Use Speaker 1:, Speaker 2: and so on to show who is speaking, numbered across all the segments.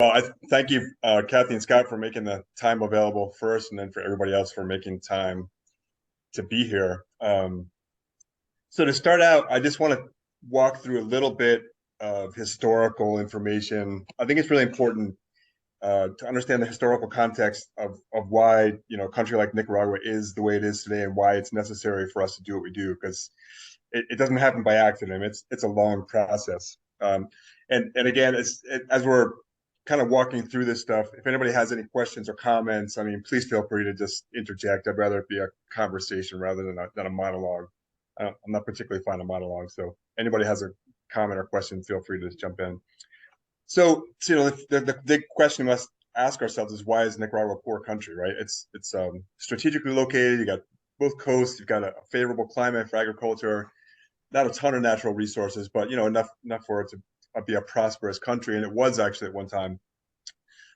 Speaker 1: Well, I thank you, Kathy and Scott, for making the time available first, and then for everybody else for making time to be here. So to start out, I just want to walk through a little bit of historical information. I think it's really important to understand the historical context of why a country like Nicaragua is the way it is today, and why it's necessary for us to do what we do, because it doesn't happen by accident. It's a long process. And again, as we're kind of walking through this stuff, if anybody has any questions or comments, I mean, please feel free to just interject. I'd rather it be a conversation rather than a monologue. I'm not particularly fond of monologues, so anybody has a comment or question, feel free to just jump in. So the big question we must ask ourselves is, why is Nicaragua a poor country, right? It's strategically located. You got both coasts. You've got a favorable climate for agriculture, not a ton of natural resources, but enough for it to be a prosperous country, and it was actually at one time.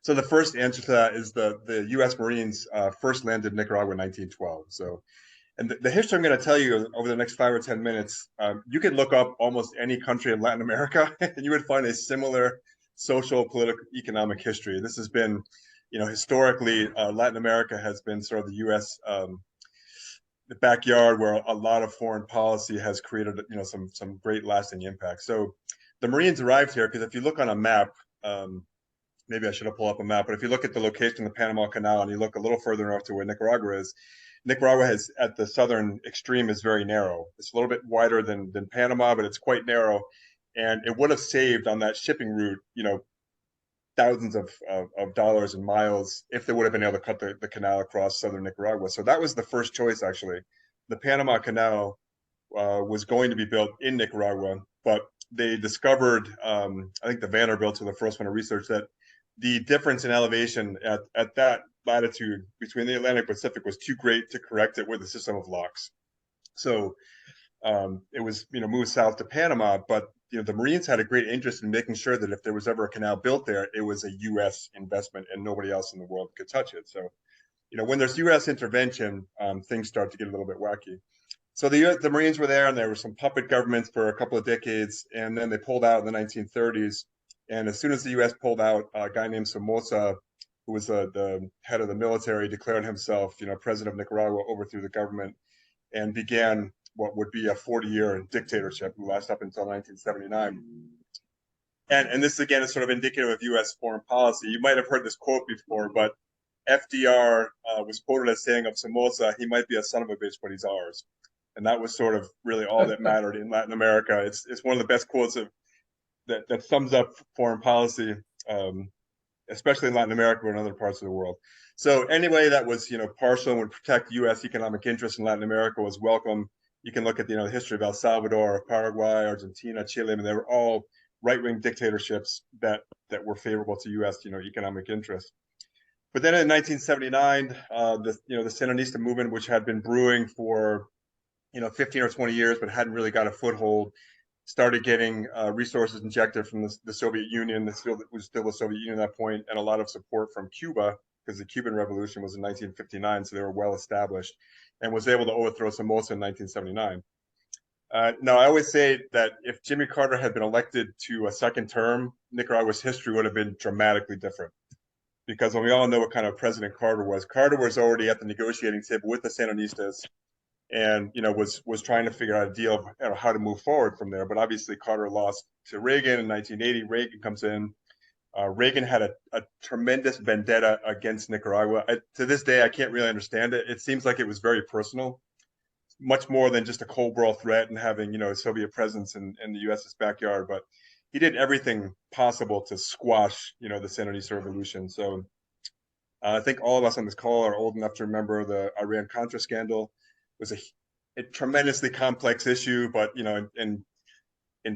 Speaker 1: So the first answer to that is the U.S. Marines first landed in Nicaragua in 1912. So, and the history I'm going to tell you over the next 5 or 10 minutes, you could look up almost any country in Latin America, and you would find a similar social, political, economic history. This has been, historically, Latin America has been sort of the U.S. The backyard where a lot of foreign policy has created, some great lasting impact. So the Marines arrived here because if you look on a map, maybe I should have pulled up a map, but if you look at the location of the Panama Canal and you look a little further north to where Nicaragua is, Nicaragua has at the southern extreme is very narrow. It's a little bit wider than Panama, but it's quite narrow. And it would have saved on that shipping route, thousands of dollars and miles if they would have been able to cut the canal across southern Nicaragua. So that was the first choice, actually. The Panama Canal was going to be built in Nicaragua, but they discovered, I think the Vanderbilts were the first one to research that the difference in elevation at that latitude between the Atlantic Pacific was too great to correct it with a system of locks. So it was moved south to Panama, but the Marines had a great interest in making sure that if there was ever a canal built there, it was a U.S. investment and nobody else in the world could touch it. So when there's U.S. intervention, things start to get a little bit wacky. So the Marines were there, and there were some puppet governments for a couple of decades, and then they pulled out in the 1930s. And as soon as the U.S. pulled out, a guy named Somoza, who was the head of the military, declared himself, president of Nicaragua, overthrew the government, and began what would be a 40-year dictatorship, who lasted up until 1979. And this again is sort of indicative of U.S. foreign policy. You might have heard this quote before, but FDR was quoted as saying of Somoza, "He might be a son of a bitch, but he's ours." And that was sort of really all that mattered in Latin America. It's one of the best quotes that sums up foreign policy, especially in Latin America and other parts of the world. So anyway, that was partial and would protect U.S. economic interests in Latin America, was welcome. You can look at the history of El Salvador, Paraguay, Argentina, Chile. I mean, they were all right-wing dictatorships that were favorable to U.S. economic interests. But then in 1979, the Sandinista movement, which had been brewing for 15 or 20 years, but hadn't really got a foothold, started getting resources injected from the Soviet Union. It was still the Soviet Union at that point, and a lot of support from Cuba, because the Cuban Revolution was in 1959, so they were well established, and was able to overthrow Somoza in 1979. Now, I always say that if Jimmy Carter had been elected to a second term, Nicaragua's history would have been dramatically different. Because when we all know what kind of president Carter was already at the negotiating table with the Sandinistas, and was trying to figure out a deal of how to move forward from there. But obviously Carter lost to Reagan in 1980. Reagan comes in. Reagan had a tremendous vendetta against Nicaragua. To this day, I can't really understand it. It seems like it was very personal, much more than just a Cold War threat and having a Soviet presence in the U.S.'s backyard. But he did everything possible to squash the Sandinista revolution. So I think all of us on this call are old enough to remember the Iran-Contra scandal. It was a tremendously complex issue, but in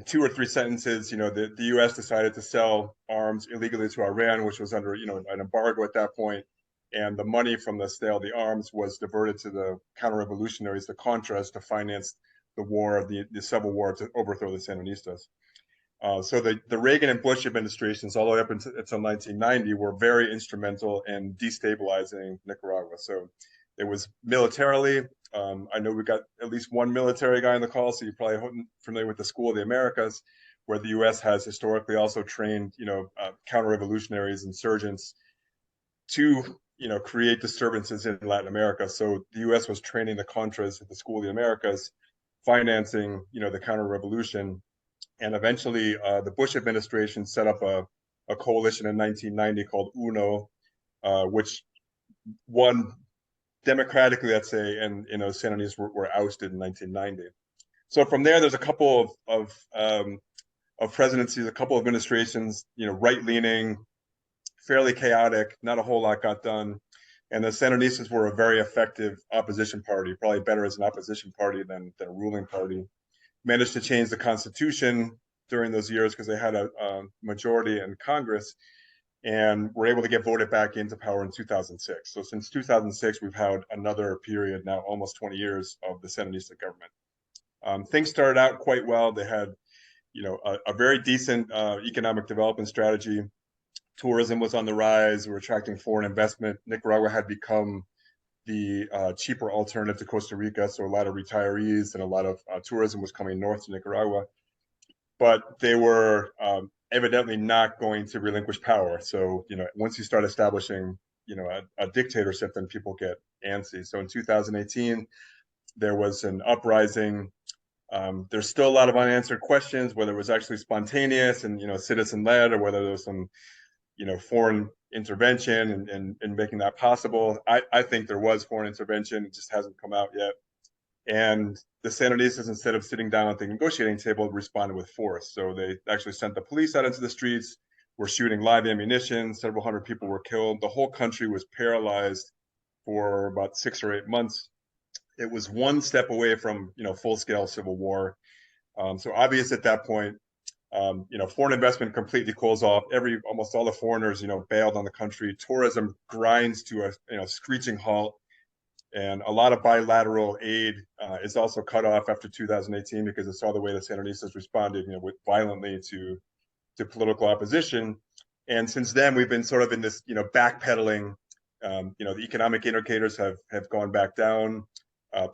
Speaker 1: 2 or 3 sentences, the U.S. decided to sell arms illegally to Iran, which was under an embargo at that point, and the money from the sale of the arms was diverted to the counter-revolutionaries, the Contras, to finance the war, the civil war, to overthrow the Sandinistas. So the Reagan and Bush administrations, all the way up until 1990, were very instrumental in destabilizing Nicaragua. So it was militarily. I know we got at least one military guy on the call, so you're probably familiar with the School of the Americas. where the U.S. has historically also trained, counter-revolutionaries, insurgents to, create disturbances in Latin America. So the U.S. was training the Contras at the School of the Americas, financing, the counter-revolution. And eventually, the Bush administration set up a coalition in 1990 called UNO, which won democratically, let's say, and Sandinistas were ousted in 1990. So from there, there's a couple of presidencies, a couple of administrations, right-leaning, fairly chaotic, not a whole lot got done. And the Sandinistas were a very effective opposition party, probably better as an opposition party than a ruling party. Managed to change the constitution during those years because they had a majority in Congress, and were able to get voted back into power in 2006. So since 2006, we've had another period now, almost 20 years of the Sandinista government. Things started out quite well. They had, a very decent economic development strategy. Tourism was on the rise. We were attracting foreign investment. Nicaragua had become the cheaper alternative to Costa Rica, so a lot of retirees and a lot of tourism was coming north to Nicaragua. But they were evidently not going to relinquish power. So, once you start establishing, a dictatorship, then people get antsy. So in 2018, there was an uprising. There's still a lot of unanswered questions, whether it was actually spontaneous and, citizen-led, or whether there was some, foreign intervention and making that possible. I think there was foreign intervention. It just hasn't come out yet. And the Sandinistas, instead of sitting down at the negotiating table, responded with force. So they actually sent the police out into the streets, were shooting live ammunition. Several hundred people were killed. The whole country was paralyzed for about 6 or 8 months. It was one step away from, full-scale civil war. So obvious at that point, foreign investment completely closed off. Almost all the foreigners, bailed on the country. Tourism grinds to a screeching halt. And a lot of bilateral aid is also cut off after 2018 because it saw the way the Sandinistas responded, violently to political opposition. And since then, we've been sort of in this, backpedaling. The economic indicators have gone back down.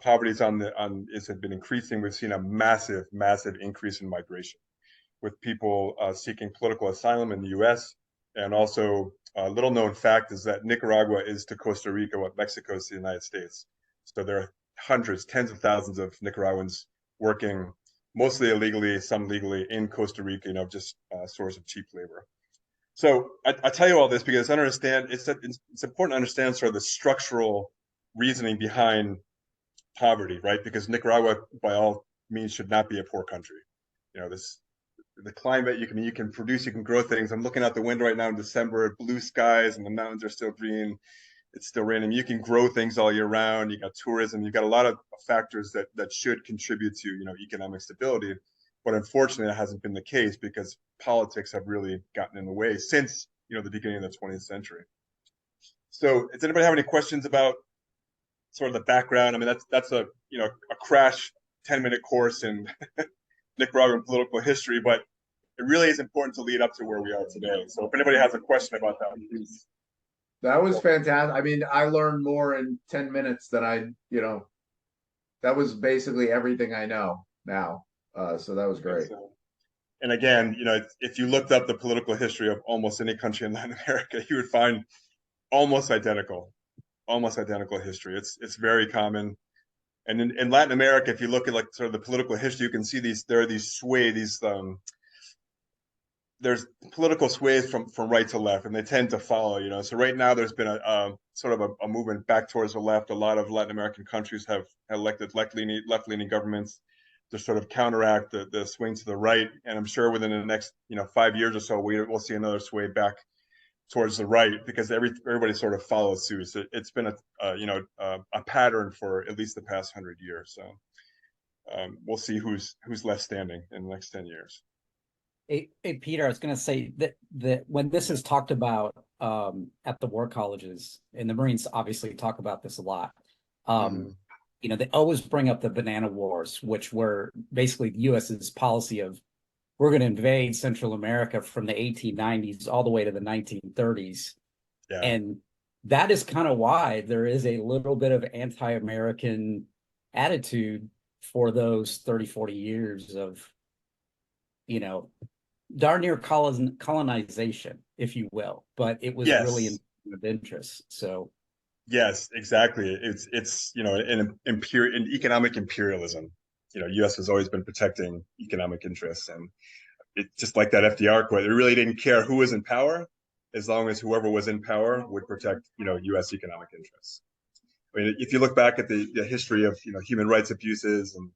Speaker 1: Poverty's has been increasing. We've seen a massive increase in migration, with people seeking political asylum in the U.S. And also, a little known fact is that Nicaragua is to Costa Rica what Mexico is to the United States. So there are hundreds, tens of thousands of Nicaraguans working, mostly illegally, some legally, in Costa Rica, just a source of cheap labor. So I tell you all this because I understand it's important to understand sort of the structural reasoning behind poverty, right? Because Nicaragua, by all means, should not be a poor country. The climate, you can produce, you can grow things. I'm looking out the window right now in December, blue skies, and the mountains are still green. It's still raining. You can grow things all year round. You got tourism. You got a lot of factors that should contribute to economic stability. But unfortunately, that hasn't been the case because politics have really gotten in the way since the beginning of the 20th century. So, does anybody have any questions about sort of the background? I mean, that's a crash 10-minute course in Nicaraguan political history, but it really is important to lead up to where we are today. So if anybody has a question about that, please.
Speaker 2: That was fantastic. I mean, I learned more in 10 minutes than that was basically everything I know now. So that was great.
Speaker 1: And again, if you looked up the political history of almost any country in Latin America, you would find almost identical history. It's very common. And in Latin America, if you look at like sort of the political history, you can see there's political sways from right to left, and they tend to follow. So right now there's been a sort of a movement back towards the left. A lot of Latin American countries have elected left-leaning governments to sort of counteract the swing to the right. And I'm sure within the next 5 years or so, we'll see another sway back towards the right because everybody sort of follows suit. So it's been a pattern for at least the past 100 years. So we'll see who's left standing in the next 10 years.
Speaker 3: Hey, Peter, I was going to say that when this is talked about at the war colleges, and the Marines obviously talk about this a lot, they always bring up the banana wars, which were basically the U.S.'s policy of we're going to invade Central America from the 1890s all the way to the 1930s.
Speaker 1: Yeah.
Speaker 3: And that is kind of why there is a little bit of anti-American attitude for those 30, 40 years of darn near colonization, if you will, but it was really
Speaker 1: Yes.
Speaker 3: of interest. So
Speaker 1: Yes, exactly. It's an economic imperialism. U.S. has always been protecting economic interests, and it's just like that FDR quote. It really didn't care who was in power, as long as whoever was in power would protect U.S. economic interests. I mean, if you look back at the history of human rights abuses and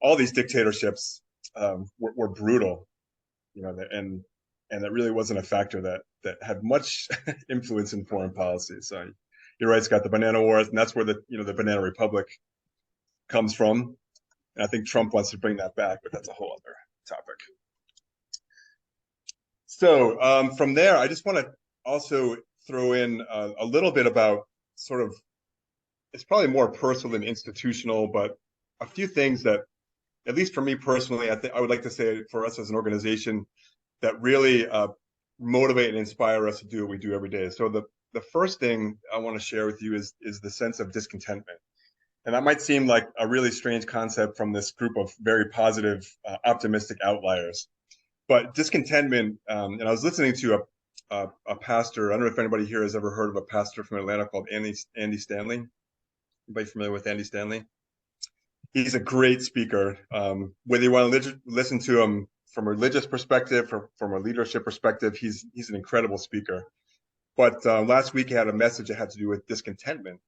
Speaker 1: all these dictatorships, were brutal, and that really wasn't a factor that had much influence in foreign policy. So you're right, Scott. The banana wars, and that's where the banana republic comes from. And I think Trump wants to bring that back, but that's a whole other topic. So from there, I just want to also throw in a little bit about sort of, it's probably more personal than institutional, but a few things that, at least for me personally, I would like to say for us as an organization, that really motivate and inspire us to do what we do every day. So the first thing I want to share with you is the sense of discontentment. And that might seem like a really strange concept from this group of very positive, optimistic outliers. But discontentment, and I was listening to a pastor. I don't know if anybody here has ever heard of a pastor from Atlanta called Andy Stanley. Anybody familiar with Andy Stanley? He's a great speaker. Whether you want to listen to him from a religious perspective, from a leadership perspective, he's an incredible speaker. But last week he had a message that had to do with discontentment,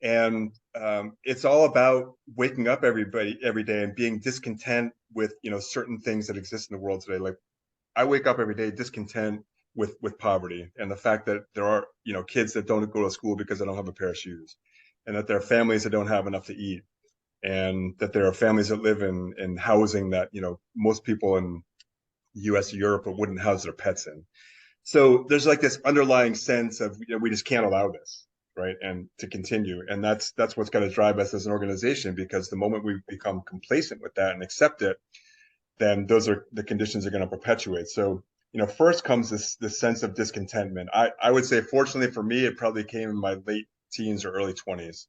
Speaker 1: and it's all about waking up every day and being discontent with certain things that exist in the world today. Like, I wake up every day discontent with poverty and the fact that there are kids that don't go to school because they don't have a pair of shoes, and that there are families that don't have enough to eat, and that there are families that live in housing that most people in the US or Europe wouldn't house their pets in. So there's like this underlying sense of we just can't allow this, right, and to continue. And that's what's going to drive us as an organization, because the moment we become complacent with that and accept it, then those are the conditions are going to perpetuate. So first comes this sense of discontentment. I would say, fortunately for me, it probably came in my late teens or early 20s.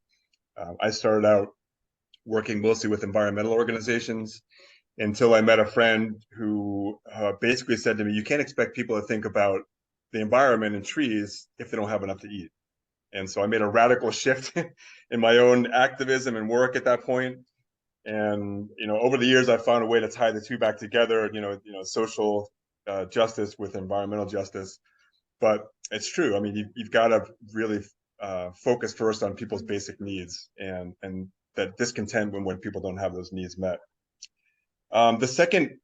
Speaker 1: I started out working mostly with environmental organizations until I met a friend who basically said to me, you can't expect people to think about the environment and trees if they don't have enough to eat. And so I made a radical shift in my own activism and work at that point. And over the years, I found a way to tie the two back together. Social justice with environmental justice. But it's true. I mean, you've got to really focus first on people's basic needs, and that discontent when people don't have those needs met. The second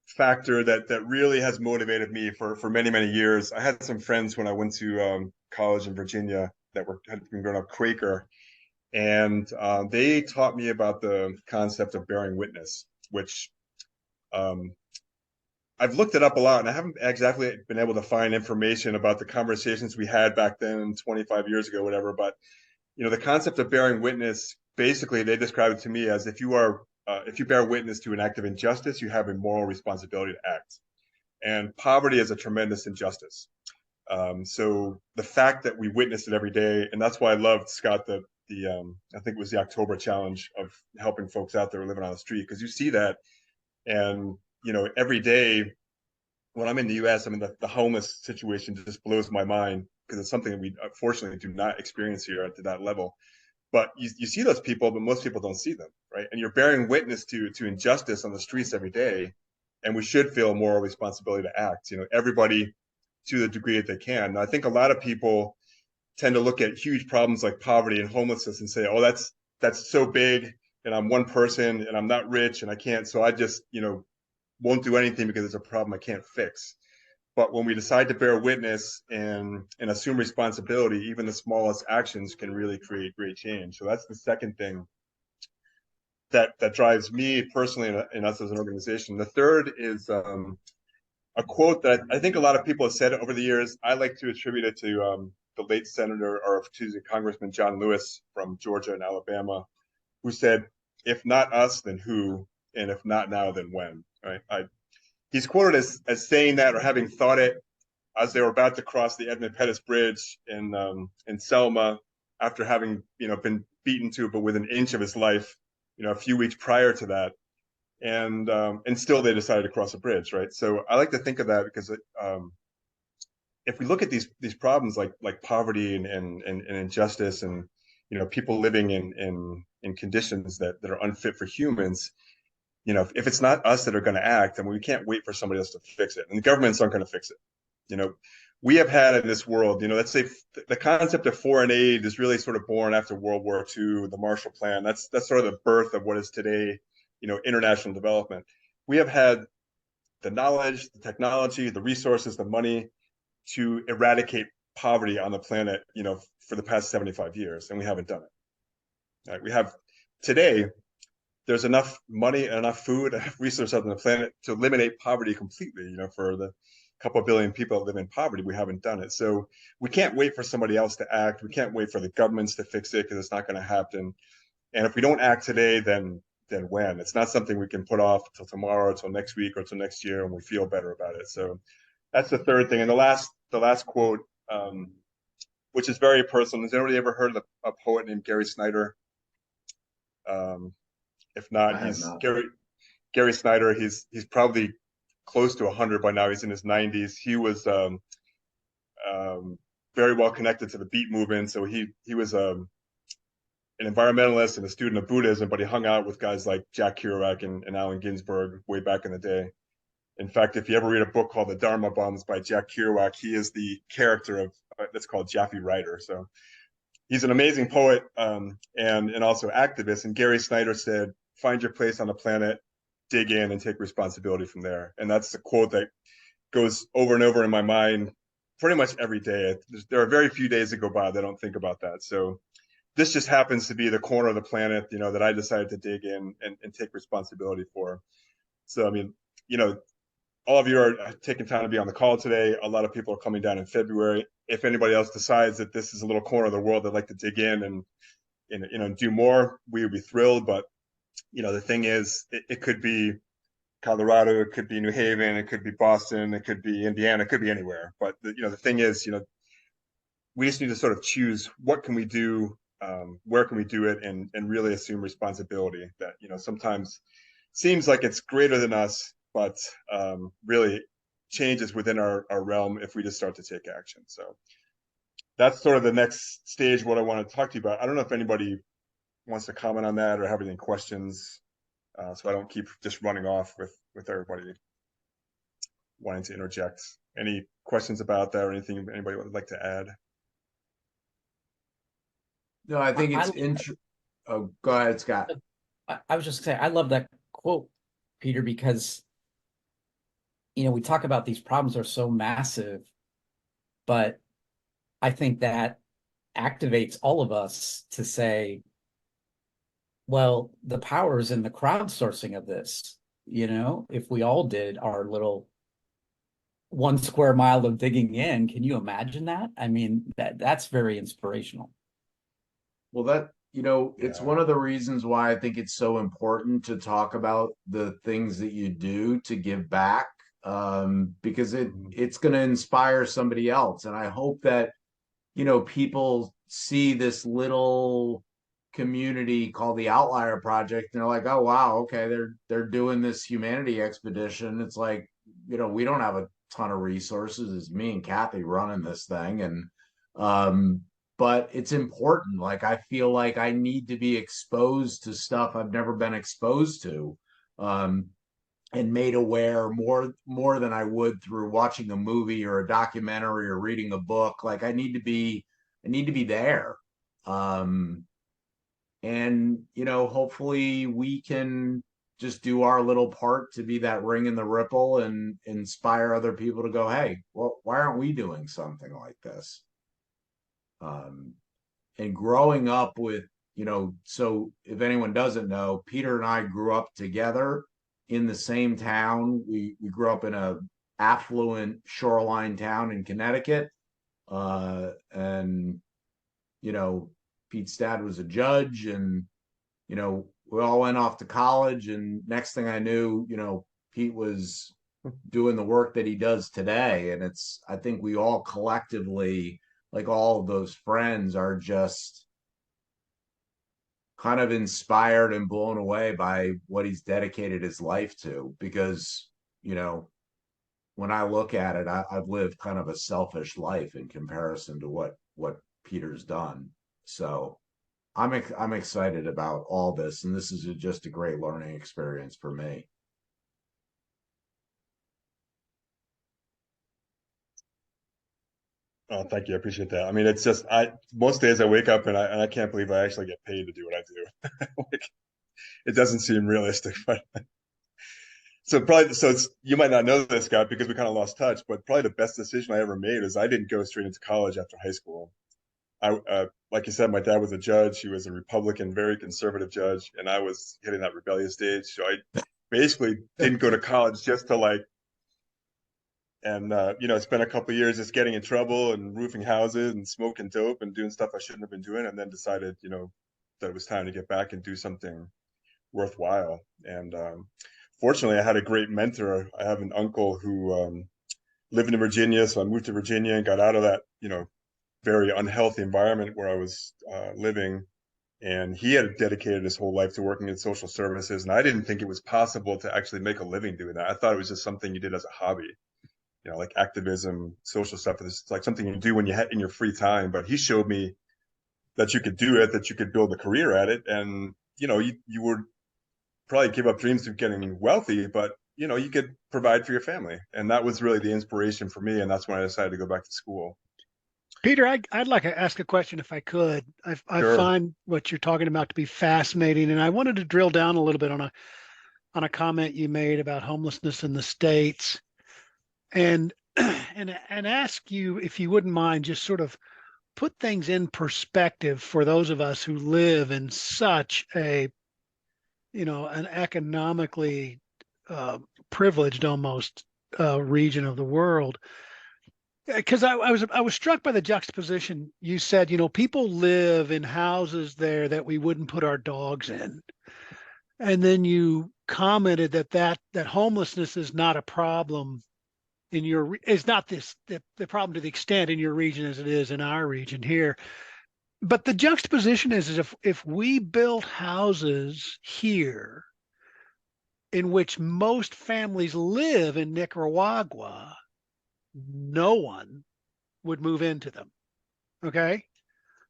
Speaker 1: factor that really has motivated me for many, many years, I had some friends when I went to college in Virginia that had been growing up Quaker, and they taught me about the concept of bearing witness, which I've looked it up a lot, and I haven't exactly been able to find information about the conversations we had back then, 25 years ago, whatever. But the concept of bearing witness, basically, they describe it to me as if you bear witness to an act of injustice, you have a moral responsibility to act. And poverty is a tremendous injustice. So the fact that we witness it every day, and that's why I loved, Scott, the I think it was the October challenge of helping folks out there living on the street, because you see that, and every day when I'm in the U.S., I mean, the homeless situation just blows my mind, because it's something that we unfortunately do not experience here to that level. But you see those people, but most people don't see them, right? And you're bearing witness to injustice on the streets every day, and we should feel a moral responsibility to act. Everybody to the degree that they can. Now, I think a lot of people tend to look at huge problems like poverty and homelessness and say, "Oh, that's so big, and I'm one person, and I'm not rich, and I can't, so I just won't do anything because it's a problem I can't fix." But when we decide to bear witness and assume responsibility, even the smallest actions can really create great change. So that's the second thing that drives me personally and us as an organization. The third is a quote that I think a lot of people have said over the years. I like to attribute it to the late Congressman John Lewis from Georgia and Alabama, who said, "If not us, then who? And if not now, then when?" Right? He's quoted as saying that, or having thought it, as they were about to cross the Edmund Pettus Bridge in Selma, after having been beaten to but within an inch of his life, a few weeks prior to that. and still they decided to cross a bridge, right? So I like to think of that because if we look at these problems like poverty and injustice and people living in conditions that are unfit for humans, if it's not us that are going to act, then we can't wait for somebody else to fix it, and the governments aren't going to fix it. you know we have had in this world, let's say the concept of foreign aid is really sort of born after World War II, the Marshall Plan. That's sort of the birth of what is today, international development. We have had the knowledge, the technology, the resources, the money to eradicate poverty on the planet, for the past 75 years, and we haven't done it. Right? We have today, there's enough money and enough food, enough resources on the planet to eliminate poverty completely, for the couple of billion people that live in poverty. We haven't done it. So we can't wait for somebody else to act. We can't wait for the governments to fix it because it's not going to happen. And if we don't act today, then when? It's not something we can put off until tomorrow, until next week, or until next year when we feel better about it. So that's the third thing. And the last quote, which is very personal. Has anybody ever heard of a poet named Gary Snyder? If not, he's
Speaker 2: not.
Speaker 1: Gary Snyder. He's probably close to 100 by now. He's in his 90s. He was very well connected to the Beat movement. So he was an environmentalist and a student of Buddhism, but he hung out with guys like Jack Kerouac and Allen Ginsberg way back in the day. In fact, if you ever read a book called The Dharma Bums by Jack Kerouac, he is the character of that's called Jaffe Ryder. So he's an amazing poet, and also activist. And Gary Snyder said, "Find your place on the planet, dig in, and take responsibility from there." And that's the quote that goes over and over in my mind pretty much every day. There are very few days that go by that I don't think about that. So this just happens to be the corner of the planet, that I decided to dig in and take responsibility for. So, I mean, all of you are taking time to be on the call today. A lot of people are coming down in February. If anybody else decides that this is a little corner of the world they'd like to dig in and do more, we would be thrilled. But the thing is, it could be Colorado, it could be New Haven, it could be Boston, it could be Indiana, it could be anywhere. But the thing is, we just need to sort of choose what can we do, where can we do it, and really assume responsibility. That sometimes seems like it's greater than us, but really change is within our realm if we just start to take action. So that's sort of the next stage, what I want to talk to you about. I don't know if anybody wants to comment on that or have any questions, so I don't keep just running off with everybody wanting to interject. Any questions about that or anything anybody would like to add?
Speaker 2: No, I think it's interesting. Oh, go ahead, Scott.
Speaker 3: I was just saying, I love that quote, Peter, because we talk about these problems are so massive, but I think that activates all of us to say, well, the power is in the crowdsourcing of this. If we all did our little 1 square mile of digging in, can you imagine that? I mean, that's very inspirational.
Speaker 2: Well, it's one of the reasons why I think it's so important to talk about the things that you do to give back, because it's going to inspire somebody else. And I hope that, people see this little community called the Outlier Project, and they're like, oh, wow, okay, they're doing this humanity expedition. It's like, we don't have a ton of resources. It's me and Kathy running this thing. But it's important. Like, I feel like I need to be exposed to stuff I've never been exposed to, and made aware more than I would through watching a movie or a documentary or reading a book. Like, I need to be there. And hopefully we can just do our little part to be that ring in the ripple and inspire other people to go, hey, well, why aren't we doing something like this? And growing up with, so if anyone doesn't know, Peter and I grew up together in the same town. We grew up in a affluent shoreline town in Connecticut. And, Pete's dad was a judge, and, we all went off to college, and next thing I knew, Pete was doing the work that he does today. And I think we all collectively, like all of those friends, are just kind of inspired and blown away by what he's dedicated his life to. Because, you know, when I look at it, I've lived kind of a selfish life in comparison to what Peter's done. So I'm excited about all this, and this is just a great learning experience for me.
Speaker 1: Oh, thank you. I appreciate that. I mean, it's just most days I wake up and I can't believe I actually get paid to do what I do. Like, it doesn't seem realistic, but it's you might not know this, Scott, because we kind of lost touch, but probably the best decision I ever made is I didn't go straight into college after high school. Like you said, my dad was a judge. He was a Republican, very conservative judge, and I was hitting that rebellious stage. So I basically didn't go to college just to like, and spent a couple of years just getting in trouble and roofing houses and smoking dope and doing stuff I shouldn't have been doing, and then decided, that it was time to get back and do something worthwhile. And fortunately, I had a great mentor. I have an uncle who lived in Virginia, so I moved to Virginia and got out of that, very unhealthy environment where I was living. And he had dedicated his whole life to working in social services, and I didn't think it was possible to actually make a living doing that. I thought it was just something you did as a hobby, like activism, social stuff. It's like something you do when you in your free time. But he showed me that you could do it, that you could build a career at it, and you would probably give up dreams of getting wealthy, but you could provide for your family, and that was really the inspiration for me. And that's when I decided to go back to school.
Speaker 4: Peter, I'd like to ask a question if I could. I
Speaker 1: Sure.
Speaker 4: find what you're talking about to be fascinating, and I wanted to drill down a little bit on a comment you made about homelessness in the States, and and ask you if you wouldn't mind just sort of put things in perspective for those of us who live in such an economically privileged almost region of the world. Because I was struck by the juxtaposition. You said, people live in houses there that we wouldn't put our dogs in, and then you commented that homelessness is not a problem is not the problem to the extent in your region as it is in our region here. But the juxtaposition is if we built houses here in which most families live in Nicaragua, no one would move into them. Okay.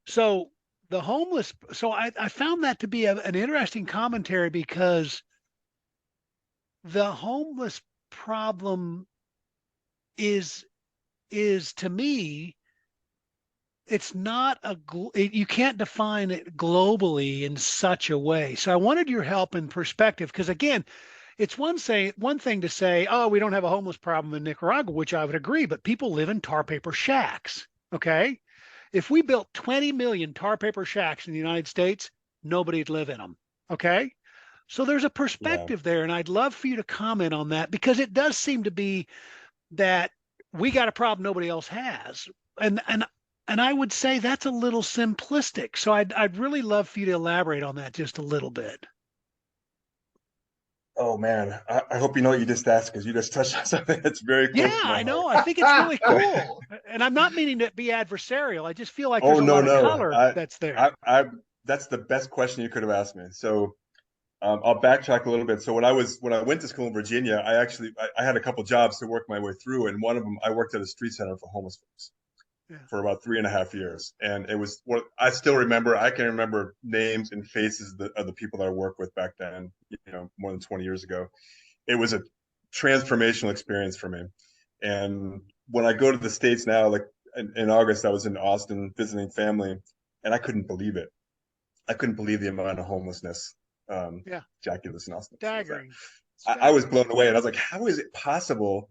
Speaker 4: So I found that to be an interesting commentary, because the homeless problem is to me, it's not you can't define it globally in such a way. So I wanted your help and perspective, because again, it's one thing to say, oh, we don't have a homeless problem in Nicaragua, which I would agree, but people live in tar paper shacks. Okay. If we built 20 million tar paper shacks in the United States, nobody'd live in them. Okay. So there's a
Speaker 1: Yeah.
Speaker 4: perspective there. And I'd love for you to comment on that, because it does seem to be that we got a problem nobody else has. And I would say that's a little simplistic. So I'd really love for you to elaborate on that just a little bit.
Speaker 1: Oh man, I hope you know what you just asked, because you just touched on something that's very
Speaker 4: Yeah,
Speaker 1: close to my
Speaker 4: I
Speaker 1: heart.
Speaker 4: know. I think it's really cool. And I'm not meaning to be adversarial. I just feel like
Speaker 1: Oh
Speaker 4: there's a
Speaker 1: no,
Speaker 4: lot of
Speaker 1: no.
Speaker 4: color
Speaker 1: I,
Speaker 4: that's there.
Speaker 1: I that's the best question you could have asked me. So I'll backtrack a little bit. So when I went to school in Virginia, I had a couple jobs to work my way through, and one of them I worked at a street center for homeless folks
Speaker 4: Yeah.
Speaker 1: for about 3.5 years, and it was what I still remember. I can remember names and faces of the people that I worked with back then. More than 20 years ago. It was a transformational experience for me. And when I go to the States now, like in August, I was in Austin visiting family, and I couldn't believe it. I couldn't believe the amount of homelessness.
Speaker 4: Yeah.
Speaker 1: Jackie lives in Austin.
Speaker 4: Staggering.
Speaker 1: I was blown away, and I was like, how is it possible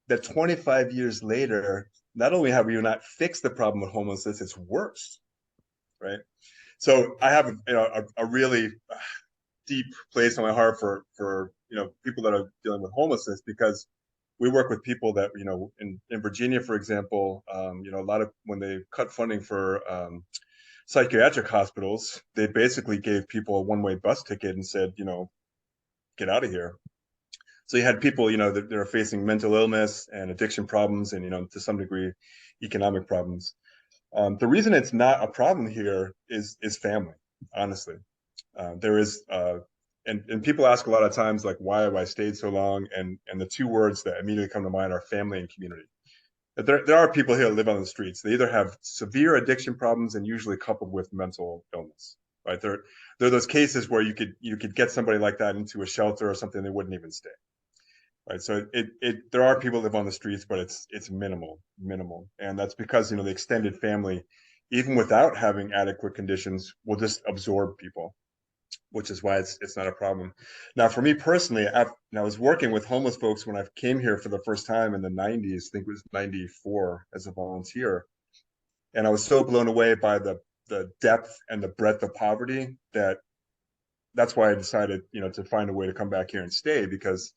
Speaker 1: that 25 years later, not only have we not fixed the problem with homelessness, it's worse, right? So I have a really deep place in my heart for people that are dealing with homelessness, because we work with people that in Virginia, for example, a lot of when they cut funding for psychiatric hospitals, they basically gave people a one-way bus ticket and said, get out of here. So you had people, that are facing mental illness and addiction problems, and to some degree, economic problems. The reason it's not a problem here is family, honestly. There is, and people ask a lot of times, like, why have I stayed so long? And the two words that immediately come to mind are family and community. But there are people here that live on the streets. They either have severe addiction problems and usually coupled with mental illness, right? There are those cases where you could get somebody like that into a shelter or something, they wouldn't even stay, right? So there are people that live on the streets, but it's minimal, and that's because the extended family, even without having adequate conditions, will just absorb people, which is why it's not a problem. Now, for me personally, I was working with homeless folks when I came here for the first time in the 90s. I think it was 94 as a volunteer. And I was so blown away by the depth and the breadth of poverty that's why I decided, to find a way to come back here and stay, because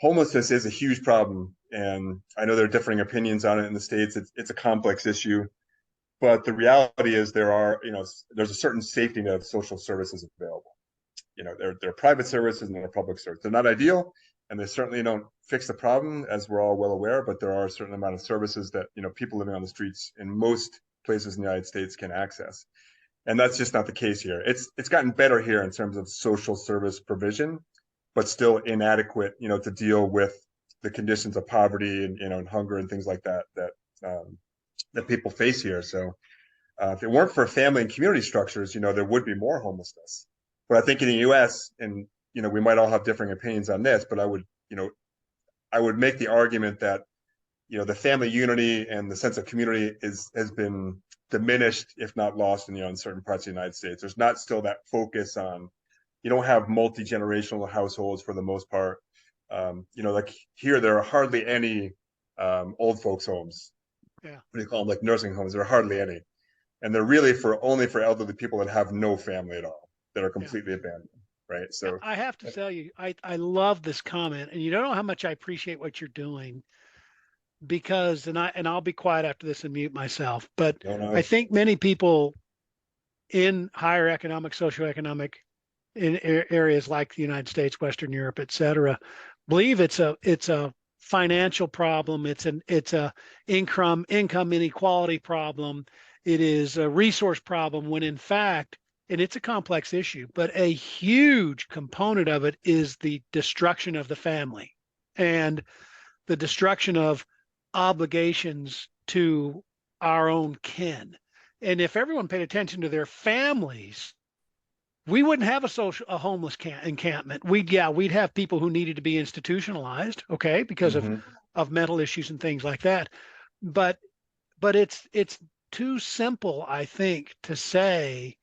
Speaker 1: homelessness is a huge problem. And I know there are differing opinions on it in the States. It's a complex issue. But the reality is there's a certain safety net of social services available. They're private services and they're public services. They're not ideal, and they certainly don't fix the problem, as we're all well aware, but there are a certain amount of services that people living on the streets in most places in the United States can access. And that's just not the case here. It's gotten better here in terms of social service provision, but still inadequate, to deal with the conditions of poverty and hunger and things like that people face here. So if it weren't for family and community structures, there would be more homelessness. But I think in the U.S., and we might all have differing opinions on this, but I would make the argument that the family unity and the sense of community has been diminished, if not lost, in certain parts of the United States. There's not still that focus on. You don't have multi-generational households for the most part. Like here, there are hardly any old folks' homes.
Speaker 4: Yeah.
Speaker 1: What do you call them? Like nursing homes. There are hardly any, and they're really only for elderly people that have no family at all, that are completely abandoned, right? So
Speaker 4: I have to tell you, I love this comment, and you don't know how much I appreciate what you're doing, because I'll be quiet after this and mute myself, but I think many people in higher economic, socioeconomic in areas like the United States, Western Europe, et cetera, believe it's a financial problem. It's a income inequality problem. It is a resource problem, when in fact, and it's a complex issue, but a huge component of it is the destruction of the family and the destruction of obligations to our own kin. And if everyone paid attention to their families, we wouldn't have a homeless encampment. We'd have people who needed to be institutionalized, okay, because of mental issues and things like that. But it's too simple, I think, to say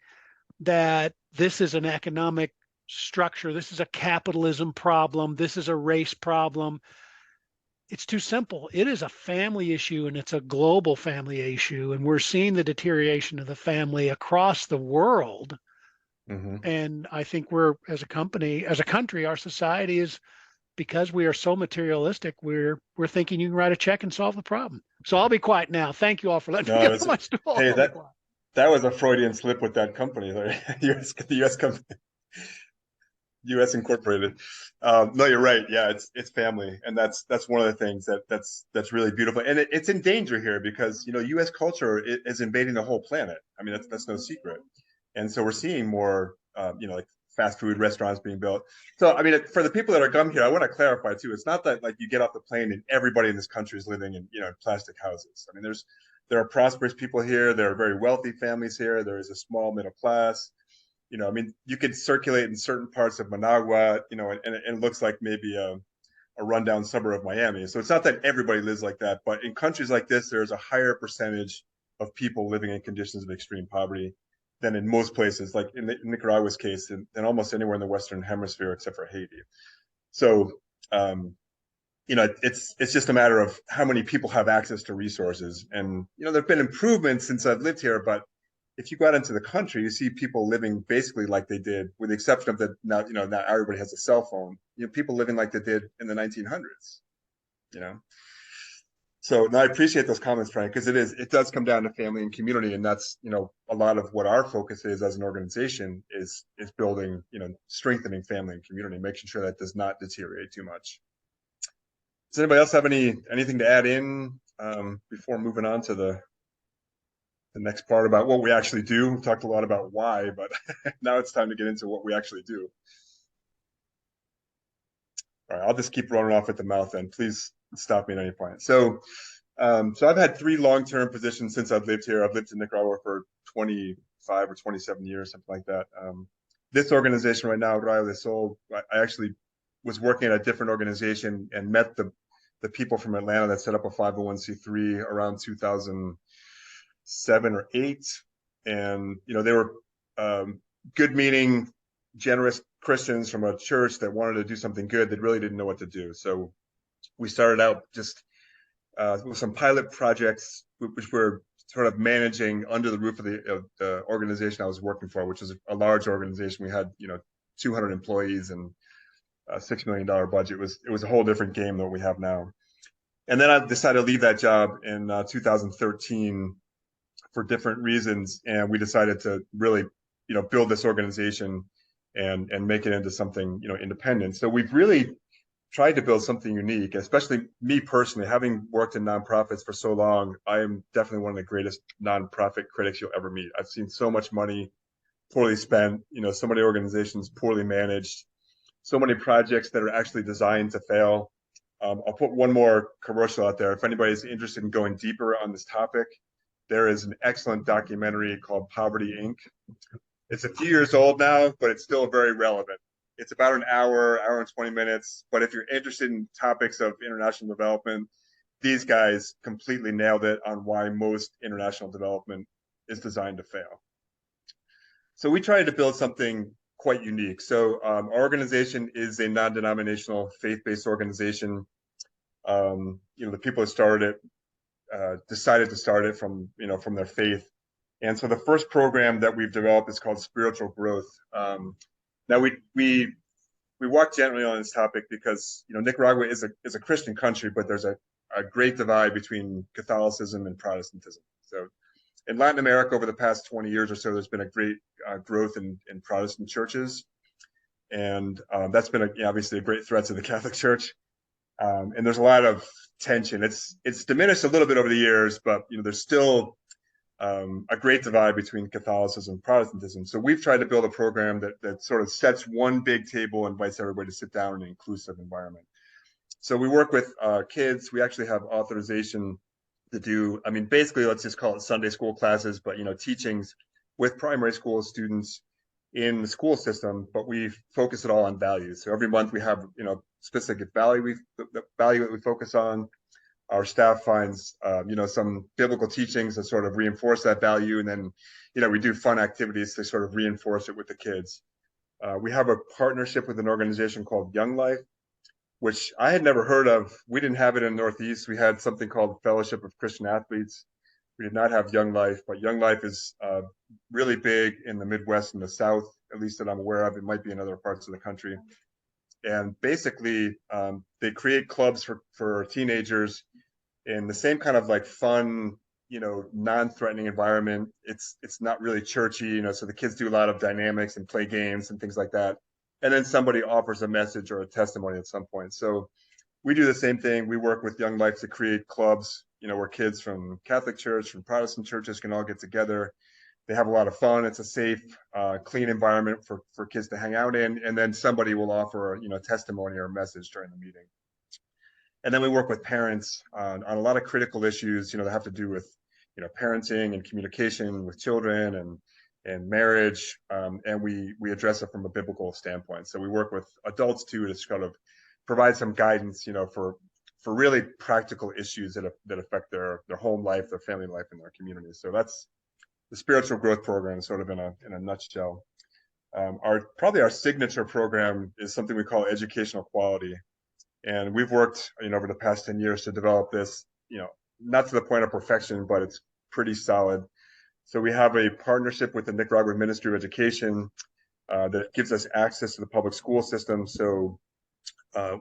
Speaker 4: that this is an economic structure, this is a capitalism problem, this is a race problem. It's too simple. It is a family issue, and it's a global family issue, and we're seeing the deterioration of the family across the world. And I think we're, as a country, our society is, because we are so materialistic, we're thinking you can write a check and solve the problem. So I'll be quiet now. Thank you all for letting me get on my stool.
Speaker 1: Hey, that was a Freudian slip with that company, the U.S. company, U.S. Incorporated. No, you're right. Yeah, it's family, and that's one of the things that's really beautiful, and it's in danger here because U.S. culture is invading the whole planet. I mean, that's no secret, and so we're seeing more, like fast food restaurants being built. So, I mean, for the people that are come here, I want to clarify too. It's not that like you get off the plane and everybody in this country is living in plastic houses. I mean, there are prosperous people here. There are very wealthy families here. There is a small middle class. I mean, you could circulate in certain parts of Managua, and it looks like maybe a rundown suburb of Miami. So it's not that everybody lives like that, but in countries like this, there's a higher percentage of people living in conditions of extreme poverty than in most places, like in Nicaragua's case, and almost anywhere in the Western Hemisphere except for Haiti. So, it's just a matter of how many people have access to resources. And, there've been improvements since I've lived here, but if you go out into the country, you see people living basically like they did, with the exception of now everybody has a cell phone, people living like they did in the 1900s, So no, I appreciate those comments, Frank, because it does come down to family and community. And that's, a lot of what our focus is as an organization is building, strengthening family and community, making sure that does not deteriorate too much. Does anybody else have anything to add in before moving on to the the next part about what we actually do. We talked a lot about why, but now it's time to get into what we actually do. All right, I'll just keep running off at the mouth and please stop me at any point. So I've had 3 long-term positions since I've lived here. I've lived in Nicaragua for 25 or 27 years, something like that. This organization right now, Outlier, I actually was working at a different organization and met the people from Atlanta that set up a 501c3 around 2007 or 8. And, they were good meaning, generous Christians from a church that wanted to do something good that really didn't know what to do. So we started out just with some pilot projects, which were sort of managing under the roof of the organization I was working for, which was a large organization. We had 200 employees and a $6 million budget. It was a whole different game than what we have now. And then I decided to leave that job in 2013 for different reasons, and we decided to really build this organization and make it into something independent. So we've really tried to build something unique, especially me personally, having worked in nonprofits for so long. I am definitely one of the greatest nonprofit critics you'll ever meet. I've seen so much money poorly spent, so many organizations poorly managed, so many projects that are actually designed to fail. I'll put one more commercial out there. If anybody's interested in going deeper on this topic, there is an excellent documentary called Poverty Inc. It's a few years old now, but it's still very relevant. It's about an hour and 20 minutes. But if you're interested in topics of international development, these guys completely nailed it on why most international development is designed to fail. So we tried to build something quite unique. So our organization is a non-denominational, faith-based organization. The people that started it decided to start it from their faith. And so the first program that we've developed is called Spiritual Growth. Now we walk gently on this topic because Nicaragua is a Christian country, but there's a great divide between Catholicism and Protestantism. So in Latin America, over the past 20 years or so, there's been a great growth in Protestant churches, and that's been obviously a great threat to the Catholic Church. And there's a lot of tension. It's diminished a little bit over the years, but there's still a great divide between Catholicism and Protestantism. So we've tried to build a program that sort of sets one big table and invites everybody to sit down in an inclusive environment. So we work with kids. We actually have authorization to do, basically, let's just call it Sunday school classes, but teachings with primary school students in the school system, but we focus it all on values. So every month we have specific value the value that we focus on. Our staff finds some biblical teachings that sort of reinforce that value, and then we do fun activities to sort of reinforce it with the kids. We have a partnership with an organization called Young Life, which I had never heard of. We didn't have it in the Northeast. We had something called Fellowship of Christian Athletes. We did not have Young Life, but Young Life is really big in the Midwest and the South, at least that I'm aware of. It might be in other parts of the country. And basically, they create clubs for teenagers in the same kind of like fun, non-threatening environment. It's not really churchy, so the kids do a lot of dynamics and play games and things like that. And then somebody offers a message or a testimony at some point. So we do the same thing. We work with Young Life to create clubs, where kids from Catholic Church, from Protestant churches can all get together. They have a lot of fun. It's a safe, clean environment for kids to hang out in. And then somebody will offer, testimony or a message during the meeting. And then we work with parents on a lot of critical issues, that have to do with, parenting and communication with children and marriage. And we address it from a biblical standpoint. So we work with adults too to kind of provide some guidance, for really practical issues that affect their home life, their family life, and their community. So that's the Spiritual Growth Program, sort of in a nutshell. Probably our signature program is something we call Educational Quality. And we've worked, over the past 10 years to develop this, not to the point of perfection, but it's pretty solid. So we have a partnership with the Nicaragua Ministry of Education that gives us access to the public school system. So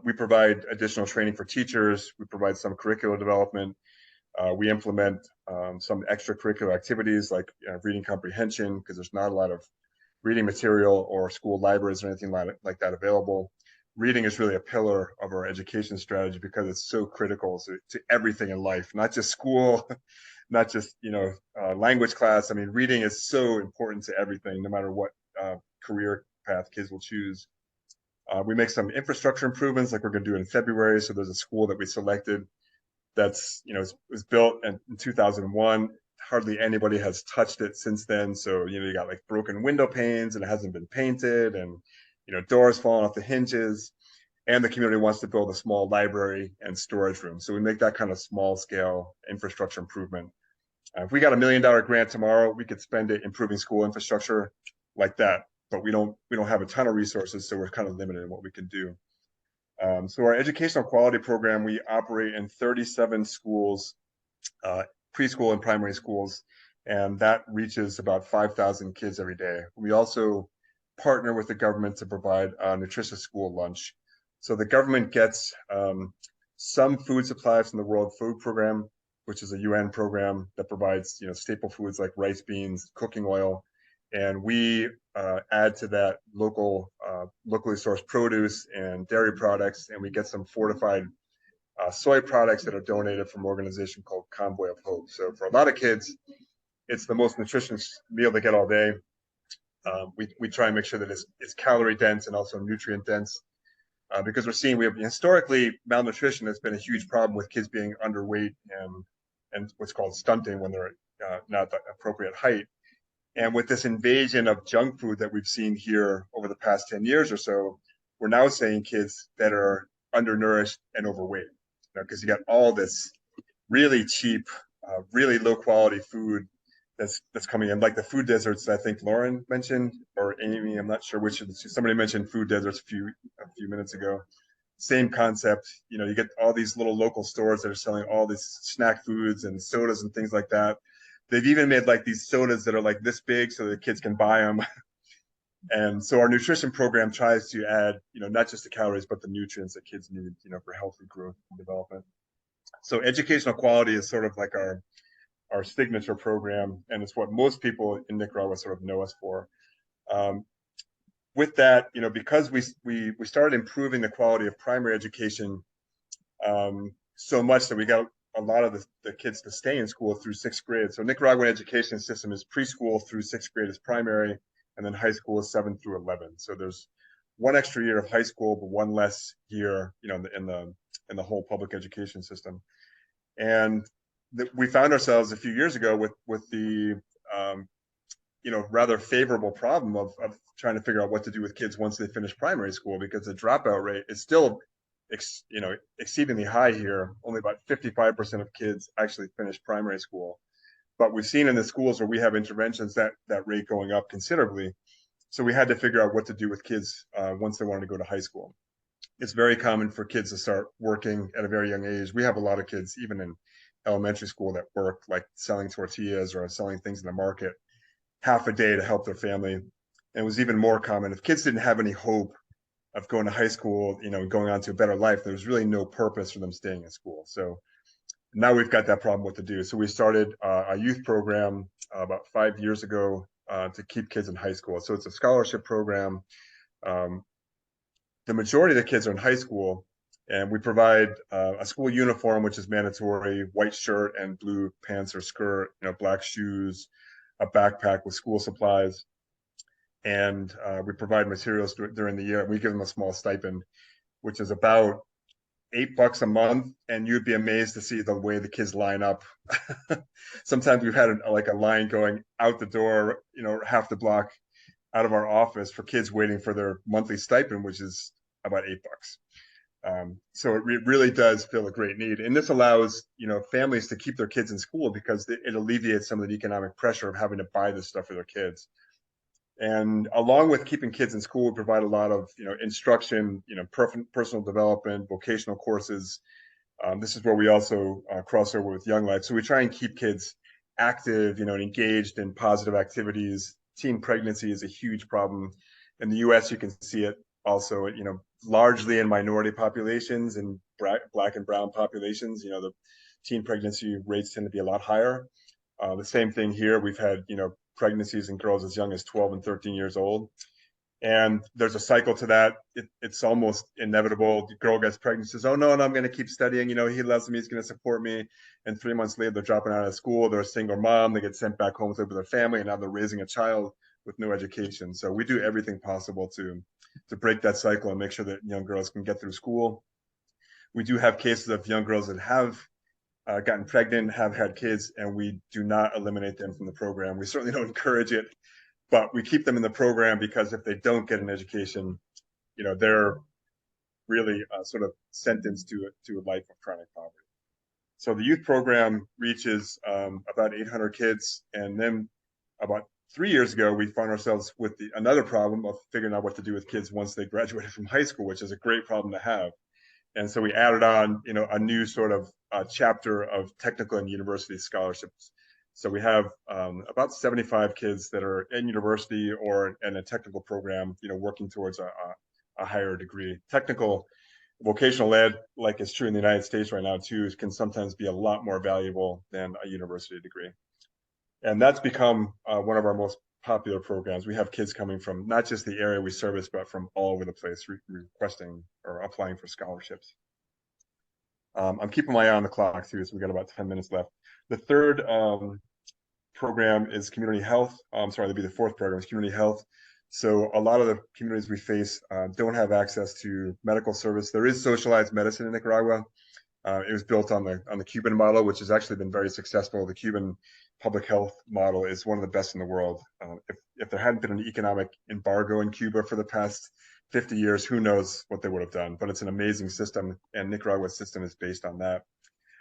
Speaker 1: we provide additional training for teachers. We provide some curricular development. We implement some extracurricular activities like reading comprehension, because there's not a lot of reading material or school libraries or anything like that available. Reading is really a pillar of our education strategy because it's so critical to everything in life, not just school, not just, language class. I mean, reading is so important to everything, no matter what career path kids will choose. We make some infrastructure improvements like we're going to do in February. So there's a school that we selected that's, was built in 2001. Hardly anybody has touched it since then. So, you got like broken window panes and it hasn't been painted, and, doors falling off the hinges. And the community wants to build a small library and storage room. So we make that kind of small scale infrastructure improvement. If we got $1 million grant tomorrow, we could spend it improving school infrastructure like that. But we don't have a ton of resources, so we're kind of limited in what we can do. So our educational quality program, we operate in 37 schools, preschool and primary schools, and that reaches about 5,000 kids every day. We also partner with the government to provide a nutritious school lunch. So the government gets some food supplies from the World Food Program, which is a UN program that provides staple foods like rice, beans, cooking oil, and we add to that locally sourced produce and dairy products, and we get some fortified soy products that are donated from an organization called Convoy of Hope. So for a lot of kids, it's the most nutritious meal they get all day. We try and make sure that it's calorie dense and also nutrient dense. Because we're seeing historically malnutrition has been a huge problem with kids being underweight and what's called stunting when they're not the appropriate height. And with this invasion of junk food that we've seen here over the past 10 years or so, we're now seeing kids that are undernourished and overweight, because you got all this really cheap, really low quality food that's coming in, like the food deserts that I think Lauren mentioned, or Amy, I'm not sure which of the two. Somebody mentioned food deserts a few minutes ago. Same concept. You get all these little local stores that are selling all these snack foods and sodas and things like that. They've even made like these sodas that are like this big so the kids can buy them. And so our nutrition program tries to add, not just the calories, but the nutrients that kids need, for healthy growth and development. So educational quality is sort of like our signature program, and it's what most people in Nicaragua sort of know us for. With that, because we started improving the quality of primary education so much that we got a lot of the kids to stay in school through 6th grade. So Nicaraguan education system is preschool through 6th grade is primary, and then high school is 7 through 11. So there's one extra year of high school, but one less year, in the whole public education system. And we found ourselves a few years ago with the rather favorable problem of trying to figure out what to do with kids once they finish primary school, because the dropout rate is still exceedingly high here. Only about 55% of kids actually finish primary school, but we've seen in the schools where we have interventions that rate going up considerably. So we had to figure out what to do with kids once they wanted to go to high school. It's very common for kids to start working at a very young age. We have a lot of kids even in elementary school that work, like selling tortillas or selling things in the market half a day to help their family. And it was even more common if kids didn't have any hope of going to high school, going on to a better life. There was really no purpose for them staying in school. So now we've got that problem what to do. So we started a youth program about 5 years ago to keep kids in high school. So it's a scholarship program. The majority of the kids are in high school, and we provide a school uniform, which is mandatory: white shirt and blue pants or skirt, black shoes, a backpack with school supplies. And we provide materials during the year. We give them a small stipend, which is about $8 a month. And you'd be amazed to see the way the kids line up. Sometimes we've had a line going out the door, half the block out of our office for kids waiting for their monthly stipend, which is about $8. So it really does fill a great need. And this allows, families to keep their kids in school because it alleviates some of the economic pressure of having to buy this stuff for their kids. And along with keeping kids in school, we provide a lot of, instruction, personal development, vocational courses. This is where we also cross over with Young Life. So we try and keep kids active, and engaged in positive activities. Teen pregnancy is a huge problem. In the US, you can see it also, largely in minority populations and Black and brown populations. The teen pregnancy rates tend to be a lot higher. The same thing here. We've had, pregnancies in girls as young as 12 and 13 years old. And there's a cycle to that. It's almost inevitable. The girl gets pregnant, says, "Oh no, and I'm going to keep studying. You know, he loves me. He's going to support me." And 3 months later, they're dropping out of school. They're a single mom. They get sent back home to live with their family, and now they're raising a child with no education. So we do everything possible to break that cycle and make sure that young girls can get through school. We do have cases of young girls that have gotten pregnant, have had kids, and we do not eliminate them from the program. We certainly don't encourage it, but we keep them in the program because if they don't get an education, you know, they're really sort of sentenced to a life of chronic poverty. So the youth program reaches about 800 kids, and then about 3 years ago, we found ourselves with another problem of figuring out what to do with kids once they graduated from high school, which is a great problem to have. And so we added on, you know, a new sort of chapter of technical and university scholarships. So we have about 75 kids that are in university or in a technical program, you know, working towards a higher degree. Technical vocational ed, like it's true in the United States right now too, can sometimes be a lot more valuable than a university degree. And that's become one of our most popular programs. We have kids coming from not just the area we service, but from all over the place requesting or applying for scholarships. I'm keeping my eye on the clock too, so we got about 10 minutes left. The third program is community health. Sorry, that'd be the fourth program, is community health. So a lot of the communities we face don't have access to medical service. There is socialized medicine in Nicaragua. It was built on the Cuban model, which has actually been very successful. The Cuban public health model is one of the best in the world. If there hadn't been an economic embargo in Cuba for the past 50 years, who knows what they would have done. But it's an amazing system, and Nicaragua's system is based on that.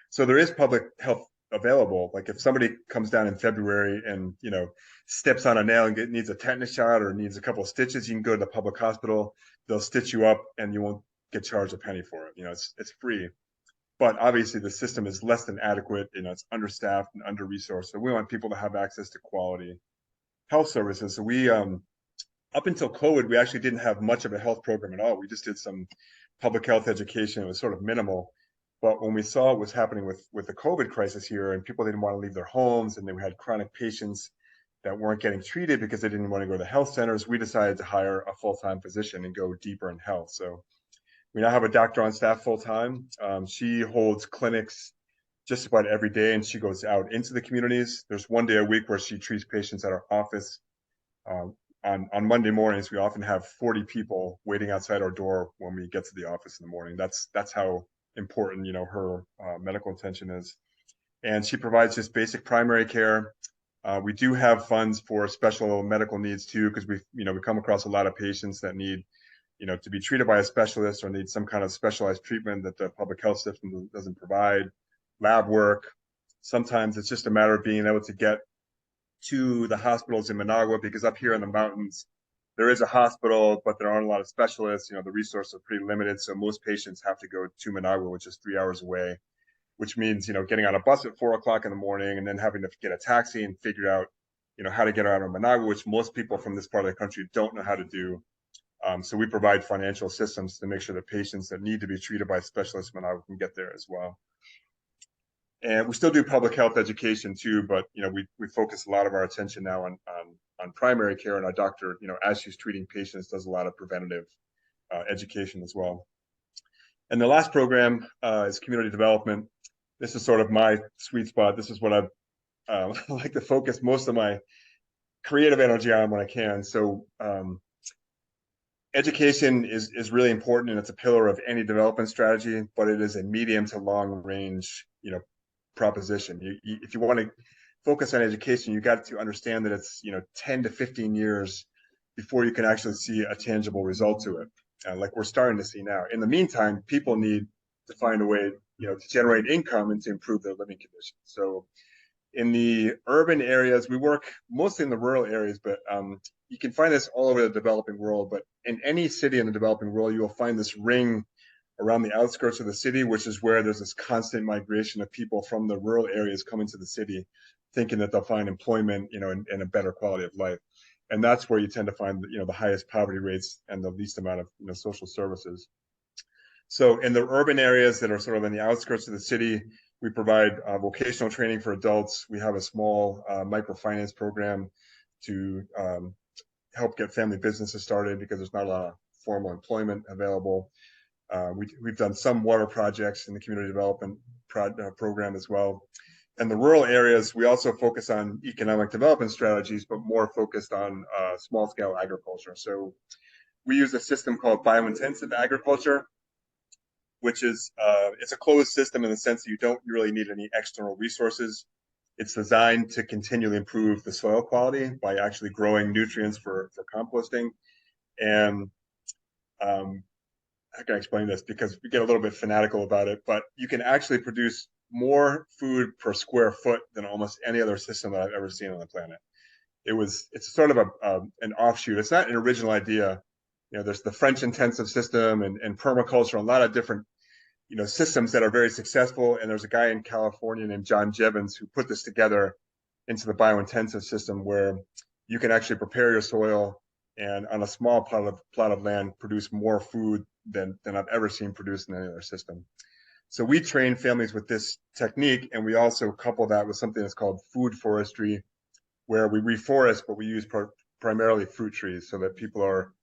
Speaker 1: So there is public health available. Like if somebody comes down in February and, you know, steps on a nail and needs a tetanus shot or needs a couple of stitches, you can go to the public hospital. They'll stitch you up and you won't get charged a penny for it. You know, it's free. But obviously the system is less than adequate. You know, it's understaffed and under-resourced. So we want people to have access to quality health services. So we, up until COVID, we actually didn't have much of a health program at all. We just did some public health education. It was sort of minimal. But when we saw what was happening with the COVID crisis here, and people didn't want to leave their homes, and they had chronic patients that weren't getting treated because they didn't want to go to the health centers, we decided to hire a full-time physician and go deeper in health. So we now have a doctor on staff full-time. She holds clinics just about every day, and she goes out into the communities. There's one day a week where she treats patients at our office. On Monday mornings, we often have 40 people waiting outside our door when we get to the office in the morning. That's how important, you know, her medical attention is. And she provides just basic primary care. We do have funds for special medical needs too, because we come across a lot of patients that need, you know, to be treated by a specialist or need some kind of specialized treatment that the public health system doesn't provide. Lab work. Sometimes it's just a matter of being able to get to the hospitals in Managua, because up here in the mountains, there is a hospital, but there aren't a lot of specialists. You know, the resources are pretty limited. So most patients have to go to Managua, which is 3 hours away, which means, you know, getting on a bus at 4 o'clock in the morning and then having to get a taxi and figure out, you know, how to get out of Managua, which most people from this part of the country don't know how to do. So we provide financial assistance to make sure that patients that need to be treated by specialists in Managua can get there as well. And we still do public health education too, but, you know, we focus a lot of our attention now on primary care, and our doctor, you know, as she's treating patients, does a lot of preventative education as well. And the last program is community development. This is sort of my sweet spot. This is what I like to focus most of my creative energy on when I can. So education is really important, and it's a pillar of any development strategy, but it is a medium to long range, you know, proposition. If you want to focus on education, you got to understand that it's, you know, 10 to 15 years before you can actually see a tangible result to it, like we're starting to see now. In the meantime, people need to find a way, you know, to generate income and to improve their living conditions. So in the urban areas, we work mostly in the rural areas, but you can find this all over the developing world. But in any city in the developing world, you will find this ring around the outskirts of the city, which is where there's this constant migration of people from the rural areas coming to the city, thinking that they'll find employment, you know, and a better quality of life. And that's where you tend to find, you know, the highest poverty rates and the least amount of, you know, social services. So in the urban areas that are sort of in the outskirts of the city, we provide vocational training for adults. We have a small microfinance program to help get family businesses started because there's not a lot of formal employment available. We've done some water projects in the community development program as well. And the rural areas, we also focus on economic development strategies, but more focused on small scale agriculture. So we use a system called biointensive agriculture, which is it's a closed system in the sense that you don't really need any external resources. It's designed to continually improve the soil quality by actually growing nutrients for composting. And how can I explain this? Because we get a little bit fanatical about it, but you can actually produce more food per square foot than almost any other system that I've ever seen on the planet. It's sort of an offshoot. It's not an original idea. There's the French intensive system and permaculture, a lot of different systems that are very successful. And there's a guy in California named John Jevons who put this together into the biointensive system where you can actually prepare your soil and on a small plot of land produce more food than I've ever seen produced in any other system. So we train families with this technique, and we also couple that with something that's called food forestry, where we reforest, but we use primarily fruit trees so that people are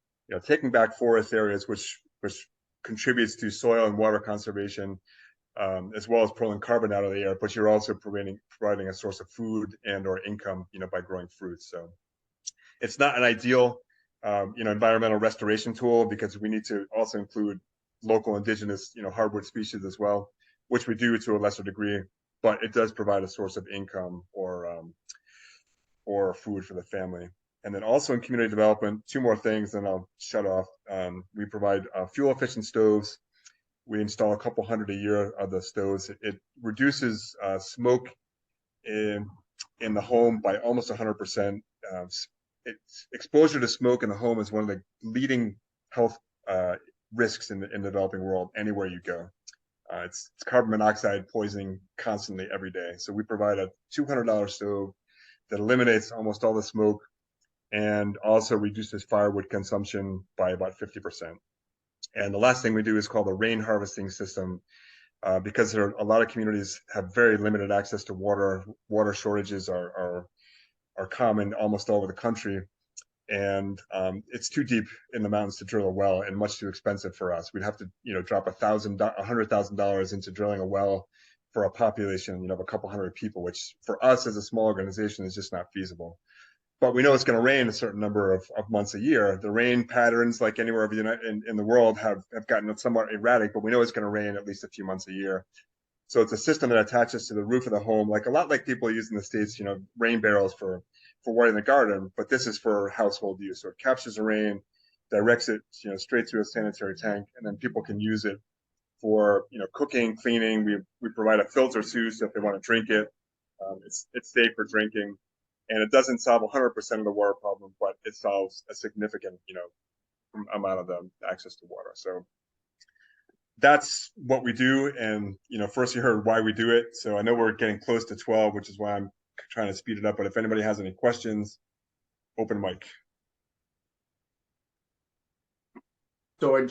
Speaker 1: taking back forest areas, which contributes to soil and water conservation, as well as pulling carbon out of the air, but you're also providing a source of food and or income by growing fruits. So it's not an ideal environmental restoration tool because we need to also include local indigenous hardwood species as well, which we do to a lesser degree, but it does provide a source of income or food for the family. And then also in community development, two more things, then I'll shut off. We provide fuel efficient stoves. We install a couple hundred a year of the stoves. It reduces smoke in the home by almost 100%. Exposure to smoke in the home is one of the leading health risks in the developing world anywhere you go. It's carbon monoxide poisoning constantly every day. So we provide a $200 stove that eliminates almost all the smoke and also reduces firewood consumption by about 50%. And the last thing we do is called a rain harvesting system because there are a lot of communities have very limited access to water. Water shortages are common almost all over the country. And it's too deep in the mountains to drill a well and much too expensive for us. We'd have to, drop $100,000 into drilling a well for a population, of a couple hundred people, which for us as a small organization is just not feasible. But we know it's going to rain a certain number of months a year. The rain patterns, like anywhere in the world, have gotten somewhat erratic, but we know it's going to rain at least a few months a year. So it's a system that attaches to the roof of the home, like a lot like people use in the States, rain barrels for watering the garden, but this is for household use. So it captures the rain, directs it, straight to a sanitary tank, and then people can use it for, cooking, cleaning. We provide a filter too, so if they want to drink it, it's safe for drinking. And it doesn't solve 100% of the water problem, but it solves a significant, amount of the access to water. So that's what we do. And, first you heard why we do it. So I know we're getting close to 12, which is why I'm trying to speed it up. But if anybody has any questions, open mic.
Speaker 2: So I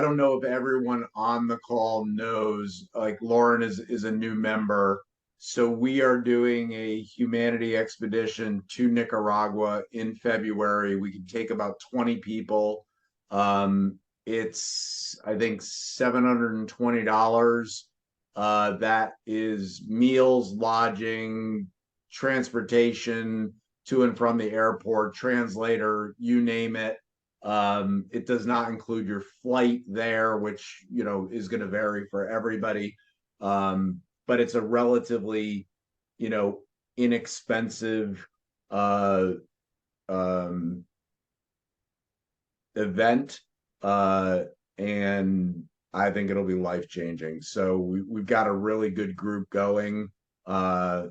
Speaker 2: don't know if everyone on the call knows, like Lauren is a new member. So we are doing a humanity expedition to Nicaragua in February. We can take about 20 people. It's, I think, $720. That is meals, lodging, transportation to and from the airport, translator, you name it. It does not include your flight there, which, is going to vary for everybody. But it's a relatively, inexpensive event. And I think it'll be life-changing. So we've got a really good group going. And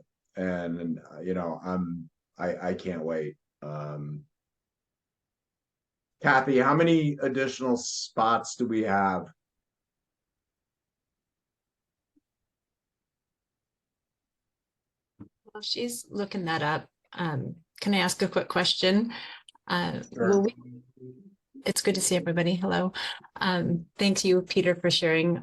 Speaker 2: I can't wait. Kathy, how many additional spots do we have?
Speaker 5: Well, she's looking that up. Can I ask a quick question?
Speaker 1: Sure.
Speaker 5: It's good to see everybody. Hello. Thanks you, Peter, for sharing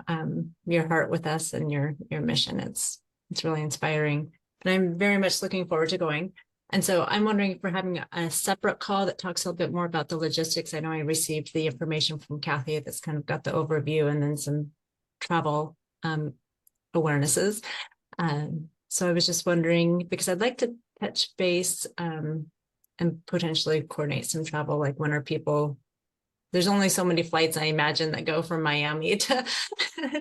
Speaker 5: your heart with us and your mission. It's really inspiring. And I'm very much looking forward to going. And so I'm wondering if we're having a separate call that talks a little bit more about the logistics. I know I received the information from Kathy that's kind of got the overview and then some travel awarenesses. So I was just wondering, because I'd like to touch base and potentially coordinate some travel, like when are people, there's only so many flights I imagine that go from Miami to,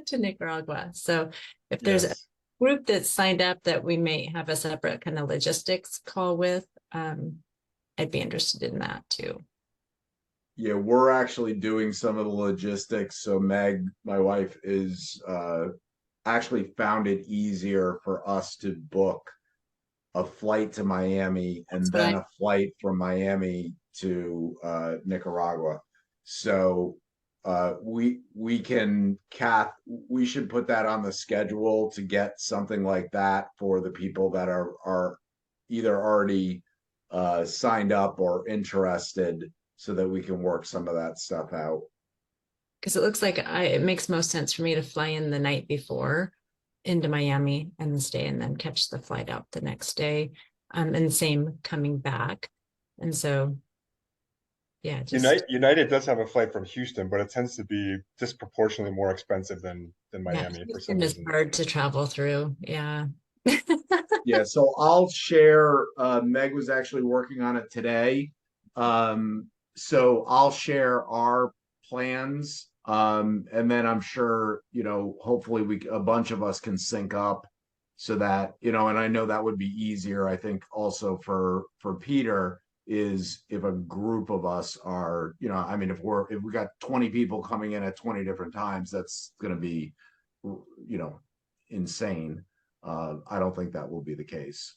Speaker 5: to Nicaragua. So if there's a group that's signed up that we may have a separate kind of logistics call with, I'd be interested in that too.
Speaker 2: Yeah, we're actually doing some of the logistics. So Meg, my wife, is actually found it easier for us to book a flight to Miami and then a flight from Miami to Nicaragua. So we can, Kath, we should put that on the schedule to get something like that for the people that are either already signed up or interested, so that we can work some of that stuff out.
Speaker 5: Because it looks like it makes most sense for me to fly in the night before into Miami and stay and then catch the flight out the next day. And same coming back. And so, yeah.
Speaker 1: United does have a flight from Houston, but it tends to be disproportionately more expensive than Miami for some reason.
Speaker 5: It's hard to travel through. Yeah.
Speaker 2: Yeah, so I'll share, Meg was actually working on it today. So I'll share our plans. And then I'm sure, hopefully a bunch of us can sync up so that, and I know that would be easier, I think also for Peter, is if a group of us are, I mean, if we got 20 people coming in at 20 different times, that's going to be, insane. I don't think that will be the case.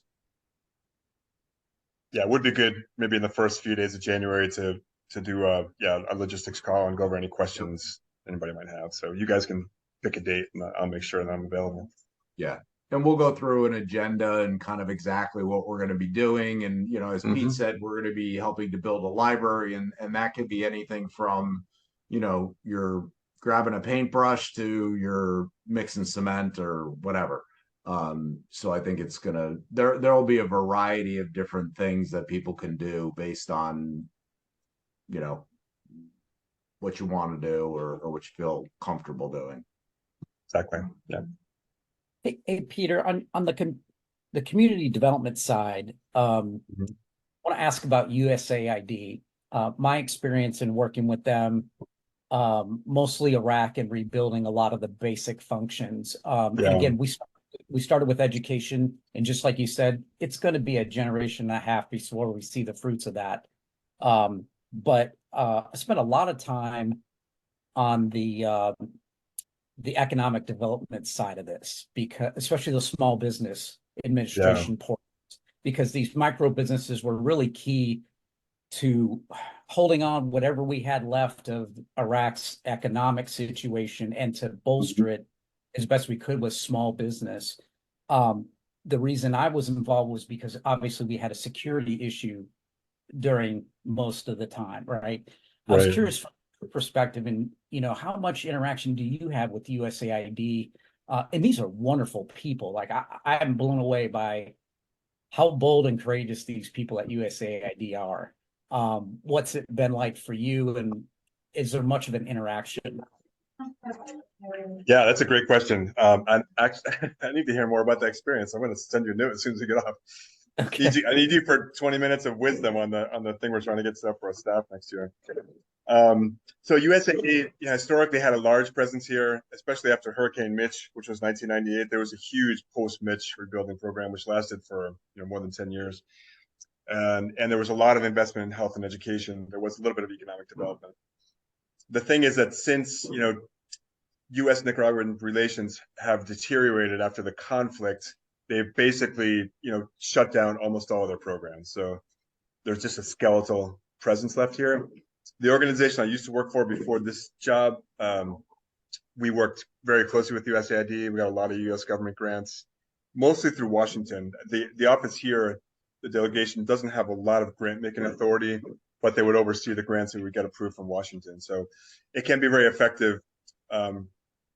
Speaker 1: Yeah, it would be good maybe in the first few days of January to do a logistics call and go over any questions anybody might have. So you guys can pick a date and I'll make sure that I'm available.
Speaker 2: Yeah. And we'll go through an agenda and kind of exactly what we're going to be doing. And, as Pete said, we're going to be helping to build a library, and that could be anything from, you're grabbing a paintbrush to you're mixing cement or whatever. So I think it's there'll be a variety of different things that people can do based on, what you want to do or what you feel comfortable doing.
Speaker 1: Exactly. Yeah.
Speaker 3: Hey Peter, on the community development side, I want to ask about USAID. My experience in working with them, mostly Iraq and rebuilding a lot of the basic functions. And again, we started with education, and just like you said, it's going to be a generation and a half before we see the fruits of that. But I spent a lot of time on the economic development side of this, because especially the small business administration portions, because these micro businesses were really key to holding on whatever we had left of Iraq's economic situation and to bolster it as best we could with small business. The reason I was involved was because obviously we had a security issue during most of the time, right? I was curious from your perspective, and how much interaction do you have with USAID? And these are wonderful people. Like I am blown away by how bold and courageous these people at USAID are. What's it been like for you, and is there much of an interaction?
Speaker 1: Yeah, that's a great question. I need to hear more about that experience. I'm going to send you a note as soon as we get off.
Speaker 3: Okay.
Speaker 1: I need you for 20 minutes of wisdom on the thing we're trying to get set up for our staff next year. So USAID historically had a large presence here, especially after Hurricane Mitch, which was 1998. There was a huge post-Mitch rebuilding program, which lasted for more than 10 years. And there was a lot of investment in health and education. There was a little bit of economic development. The thing is that since U.S.-Nicaraguan relations have deteriorated after the conflict, they've basically shut down almost all of their programs. So there's just a skeletal presence left here. The organization I used to work for before this job, we worked very closely with USAID. We got a lot of U.S. government grants, mostly through Washington. The office here, the delegation, doesn't have a lot of grant-making authority, but they would oversee the grants that we get approved from Washington. So it can be very effective.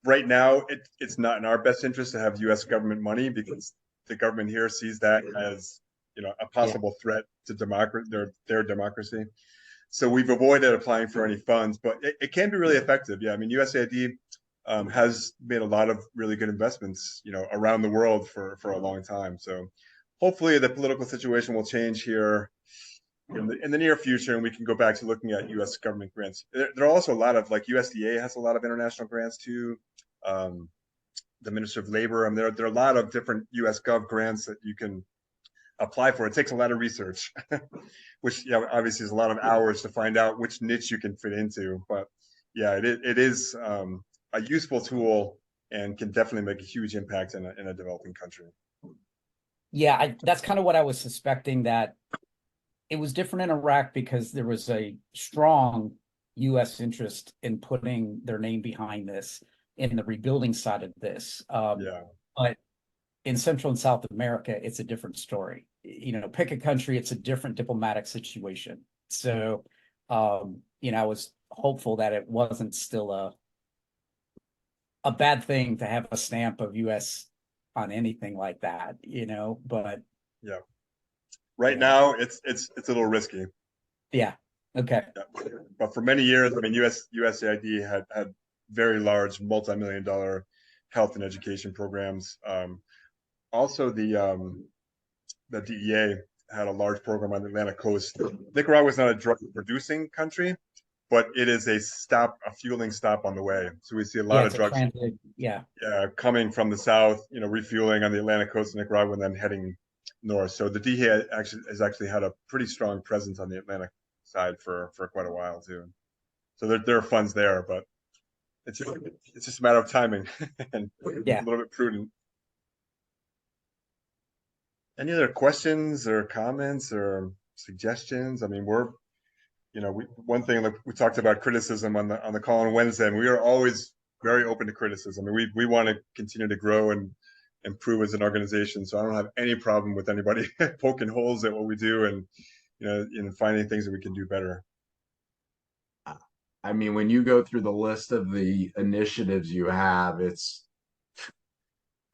Speaker 1: Right now, it's not in our best interest to have U.S. government money, because the government here sees that as a possible threat to their democracy. So we've avoided applying for any funds, but it can be really effective. Yeah, I mean, USAID has made a lot of really good investments, around the world for a long time. So hopefully the political situation will change here in the near future, and we can go back to looking at U.S. government grants. There are also a lot of, like, USDA has a lot of international grants too. The Minister of Labor, and there are a lot of different U.S. Gov grants that you can apply for. It takes a lot of research, which obviously is a lot of hours to find out which niche you can fit into. But yeah, it is a useful tool and can definitely make a huge impact in a developing country.
Speaker 3: Yeah, that's kind of what I was suspecting, that it was different in Iraq because there was a strong U.S. interest in putting their name behind this in the rebuilding side of this. But in Central and South America, it's a different story. Pick a country, it's a different diplomatic situation. So, I was hopeful that it wasn't still a bad thing to have a stamp of U.S. on anything like that, but
Speaker 1: yeah, right now it's a little risky.
Speaker 3: Yeah. Okay.
Speaker 1: Yeah. But for many years, I mean, USAID had very large multi-million-dollar health and education programs. Also, the DEA had a large program on the Atlantic coast. Nicaragua is not a drug-producing country, but it is a fueling stop on the way. So we see a lot of drugs coming from the south, refueling on the Atlantic coast of Nicaragua and then heading north. So the DEA has actually had a pretty strong presence on the Atlantic side for quite a while too. So there are funds there, but it's just a matter of timing and a little bit prudent. Any other questions or comments or suggestions? I mean, one thing, like we talked about criticism on the call on Wednesday, and we are always very open to criticism. I mean, we want to continue to grow and improve as an organization. So I don't have any problem with anybody poking holes at what we do and finding things that we can do better.
Speaker 2: I mean, when you go through the list of the initiatives you have,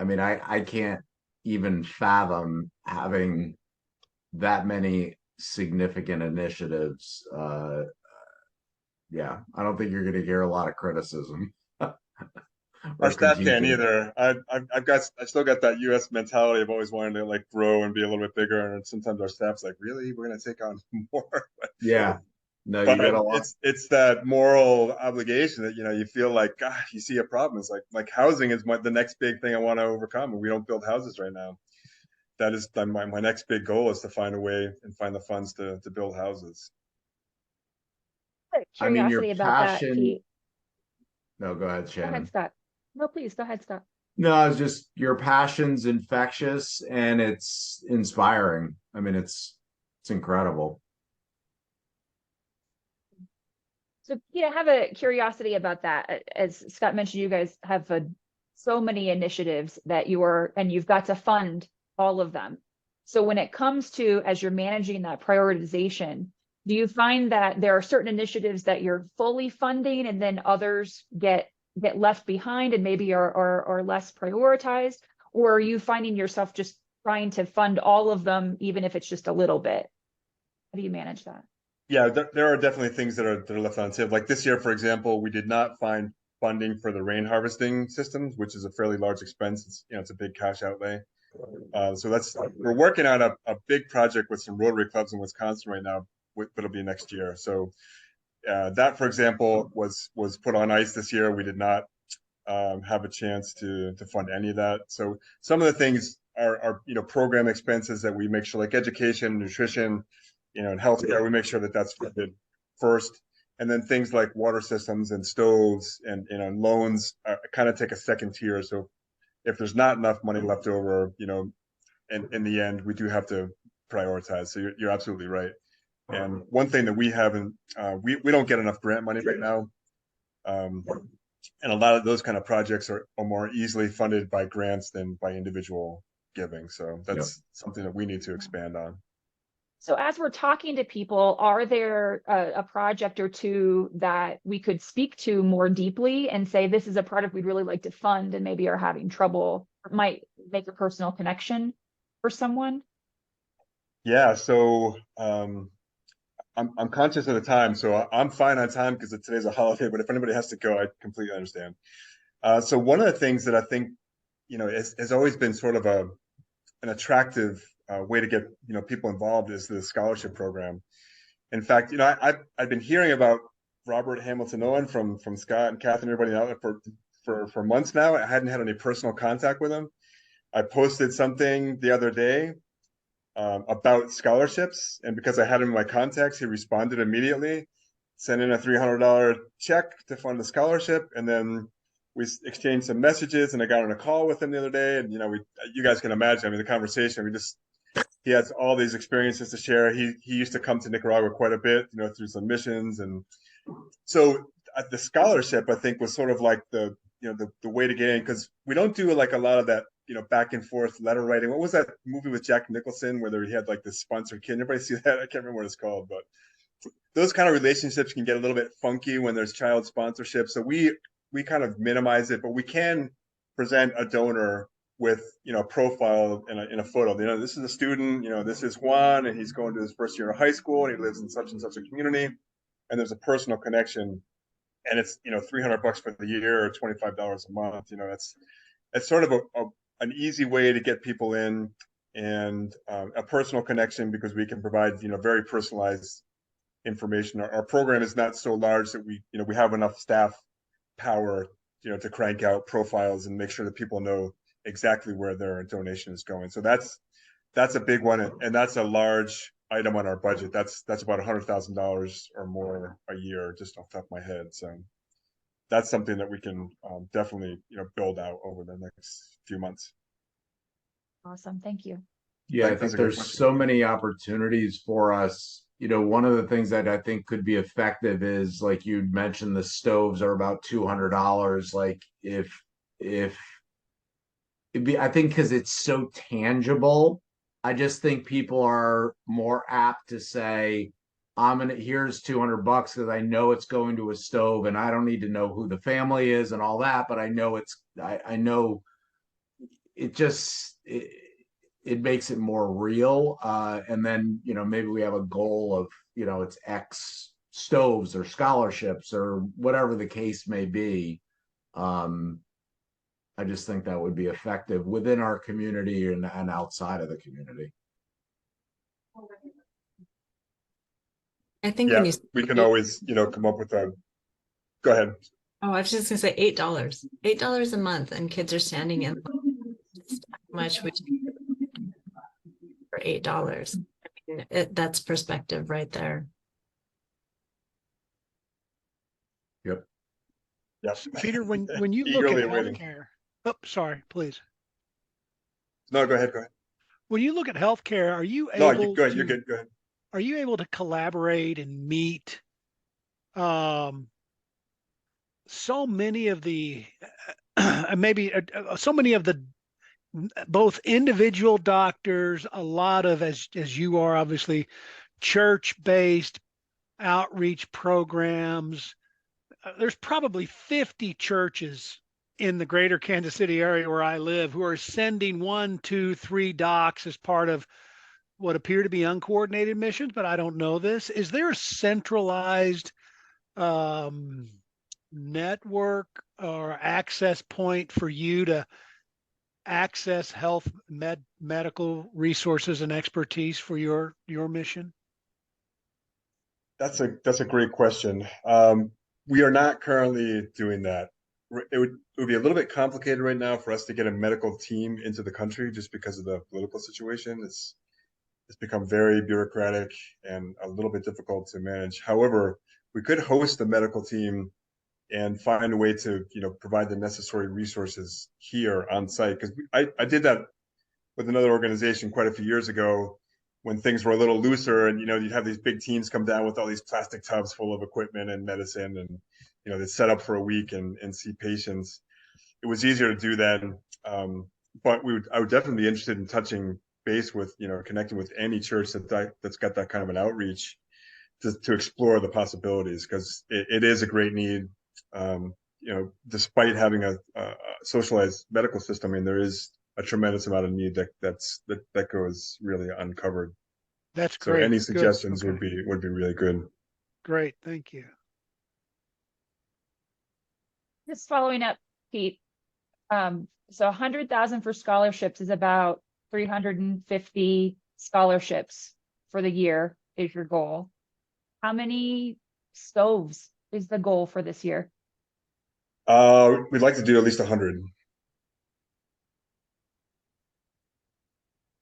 Speaker 2: I can't even fathom having that many significant initiatives. Yeah, I don't think you're going to hear a lot of criticism.
Speaker 1: Our staff can't either. I still got that U.S. mentality of always wanting to like grow and be a little bit bigger, and sometimes our staff's like, "Really, we're going to take on more?"
Speaker 2: Yeah, no,
Speaker 1: but you got a lot. It's that moral obligation that you feel like, God, you see a problem. It's like housing is the next big thing I want to overcome, and we don't build houses right now. That is my next big goal, is to find a way and find the funds to build houses.
Speaker 2: Curiosity about passion... that, Pete. No, go ahead, Shannon.
Speaker 6: Go ahead, Scott. No, please, go ahead, Scott.
Speaker 2: No, it's just your passion's infectious and it's inspiring. I mean, it's incredible.
Speaker 6: So, I have a curiosity about that. As Scott mentioned, you guys have so many initiatives that you've got to fund all of them. So when it comes to, as you're managing that prioritization, do you find that there are certain initiatives that you're fully funding and then others get left behind and maybe are less prioritized? Or are you finding yourself just trying to fund all of them, even if it's just a little bit? How do you manage that?
Speaker 1: Yeah, there are definitely things that are left on the table. Like this year, for example, we did not find funding for the rain harvesting systems, which is a fairly large expense. It's a big cash outlay. So we're working on a big project with some Rotary clubs in Wisconsin right now, but it'll be next year. So that, for example, was put on ice this year. We did not have a chance to fund any of that. So some of the things are program expenses that we make sure, like education, nutrition, and healthcare, we make sure that that's funded first. And then things like water systems and stoves and loans kind of take a second tier. So if there's not enough money left over, in the end, we do have to prioritize. So you're absolutely right. And one thing that we haven't, we don't get enough grant money right now. And a lot of those kind of projects are more easily funded by grants than by individual giving. So that's something that we need to expand on.
Speaker 6: So as we're talking to people, are there a project or two that we could speak to more deeply and say, this is a project we'd really like to fund and maybe are having trouble, or might make a personal connection for someone?
Speaker 1: Yeah, so I'm conscious of the time, so I'm fine on time because today's a holiday. But if anybody has to go, I completely understand. So one of the things that I think has always been sort of an attractive way to get people involved is the scholarship program. In fact, I've been hearing about Robert Hamilton Owen from Scott and Catherine, everybody out for months now. I hadn't had any personal contact with him. I posted something the other day about scholarships, and because I had him in my contacts, he responded immediately, sent in a $300 check to fund the scholarship, and then we exchanged some messages. And I got on a call with him the other day, and you guys can imagine. I mean, the conversation. He has all these experiences to share. He used to come to Nicaragua quite a bit, through some missions, and so the scholarship I think was sort of like the way to get in, because we don't do like a lot of that back and forth letter writing. What was that movie with Jack Nicholson where he had like this sponsored kid? Everybody see that? I can't remember what it's called, but those kind of relationships can get a little bit funky when there's child sponsorship. So we kind of minimize it, but we can present a donor with a profile in a photo. This is a student. This is Juan, and he's going to his first year of high school, and he lives in such and such a community, and there's a personal connection, and it's $300 for the year or $25 a month. It's sort of an easy way to get people in, and a personal connection, because we can provide very personalized information. Our program is not so large that we have enough staff power to crank out profiles and make sure that people know exactly where their donation is going. So that's a big one, and that's a large item on our budget. That's about $100,000 or more a year, just off the top of my head. So that's something that we can definitely build out over the next few months.
Speaker 6: Awesome. Thank you.
Speaker 2: Yeah, I think there's so many opportunities for us. One of the things that I think could be effective is, like you mentioned, the stoves are about $200. Like if I think because it's so tangible, I just think people are more apt to say, here's $200 because I know it's going to a stove, and I don't need to know who the family is and all that, but I know I know it just it makes it more real. And then maybe we have a goal of it's X stoves or scholarships or whatever the case may be. I just think that would be effective within our community and outside of the community.
Speaker 5: I think
Speaker 1: Yeah,
Speaker 5: when you
Speaker 1: we can always come up with a. Go ahead.
Speaker 5: Oh, I was just gonna say $8. $8 a month, and kids are standing in how much would you for $8? I mean, that's perspective right there.
Speaker 2: Yep.
Speaker 1: Yep.
Speaker 4: Peter, when you look at
Speaker 1: waiting.
Speaker 4: healthcare, oh, sorry, please.
Speaker 1: No, go ahead.
Speaker 4: When you look at healthcare, are you
Speaker 1: No,
Speaker 4: able
Speaker 1: go ahead.
Speaker 4: to,
Speaker 1: You're good. Go ahead.
Speaker 4: are you able to collaborate and meet so many of the maybe so many of the both individual doctors, a lot of, as you are obviously, church-based outreach programs. There's probably 50 churches in the greater Kansas City area where I live who are sending 1, 2, 3 docs as part of what appear to be uncoordinated missions, but I don't know this. Is there a centralized network or access point for you to access medical resources and expertise for your mission?
Speaker 1: That's a great question. We are not currently doing that. It would be a little bit complicated right now for us to get a medical team into the country, just because of the political situation. It's become very bureaucratic and a little bit difficult to manage. However, we could host a medical team and find a way to provide the necessary resources here on site. Because I did that with another organization quite a few years ago, when things were a little looser, and you'd have these big teams come down with all these plastic tubs full of equipment and medicine, and they'd set up for a week and see patients. It was easier to do then, but I would definitely be interested in touching base with connecting with any church that's got that kind of an outreach to explore the possibilities, because it is a great need. Despite having a socialized medical system, I mean, there is a tremendous amount of need that goes really uncovered.
Speaker 4: That's
Speaker 1: So
Speaker 4: great.
Speaker 1: any
Speaker 4: Good.
Speaker 1: suggestions
Speaker 4: Okay.
Speaker 1: would be really good.
Speaker 4: Great. Thank you.
Speaker 6: Just following up, Pete. So 100,000 for scholarships is about 350 scholarships for the year is your goal. How many stoves is the goal for this year?
Speaker 1: We'd like to do at least 100.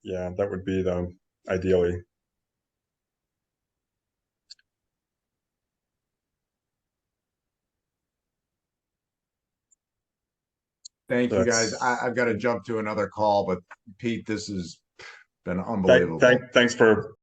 Speaker 1: Yeah, that would be the ideally.
Speaker 2: Thank
Speaker 1: So
Speaker 2: you guys.
Speaker 1: that's
Speaker 2: I've got to jump to another call, but Pete, this has been unbelievable.
Speaker 1: thanks for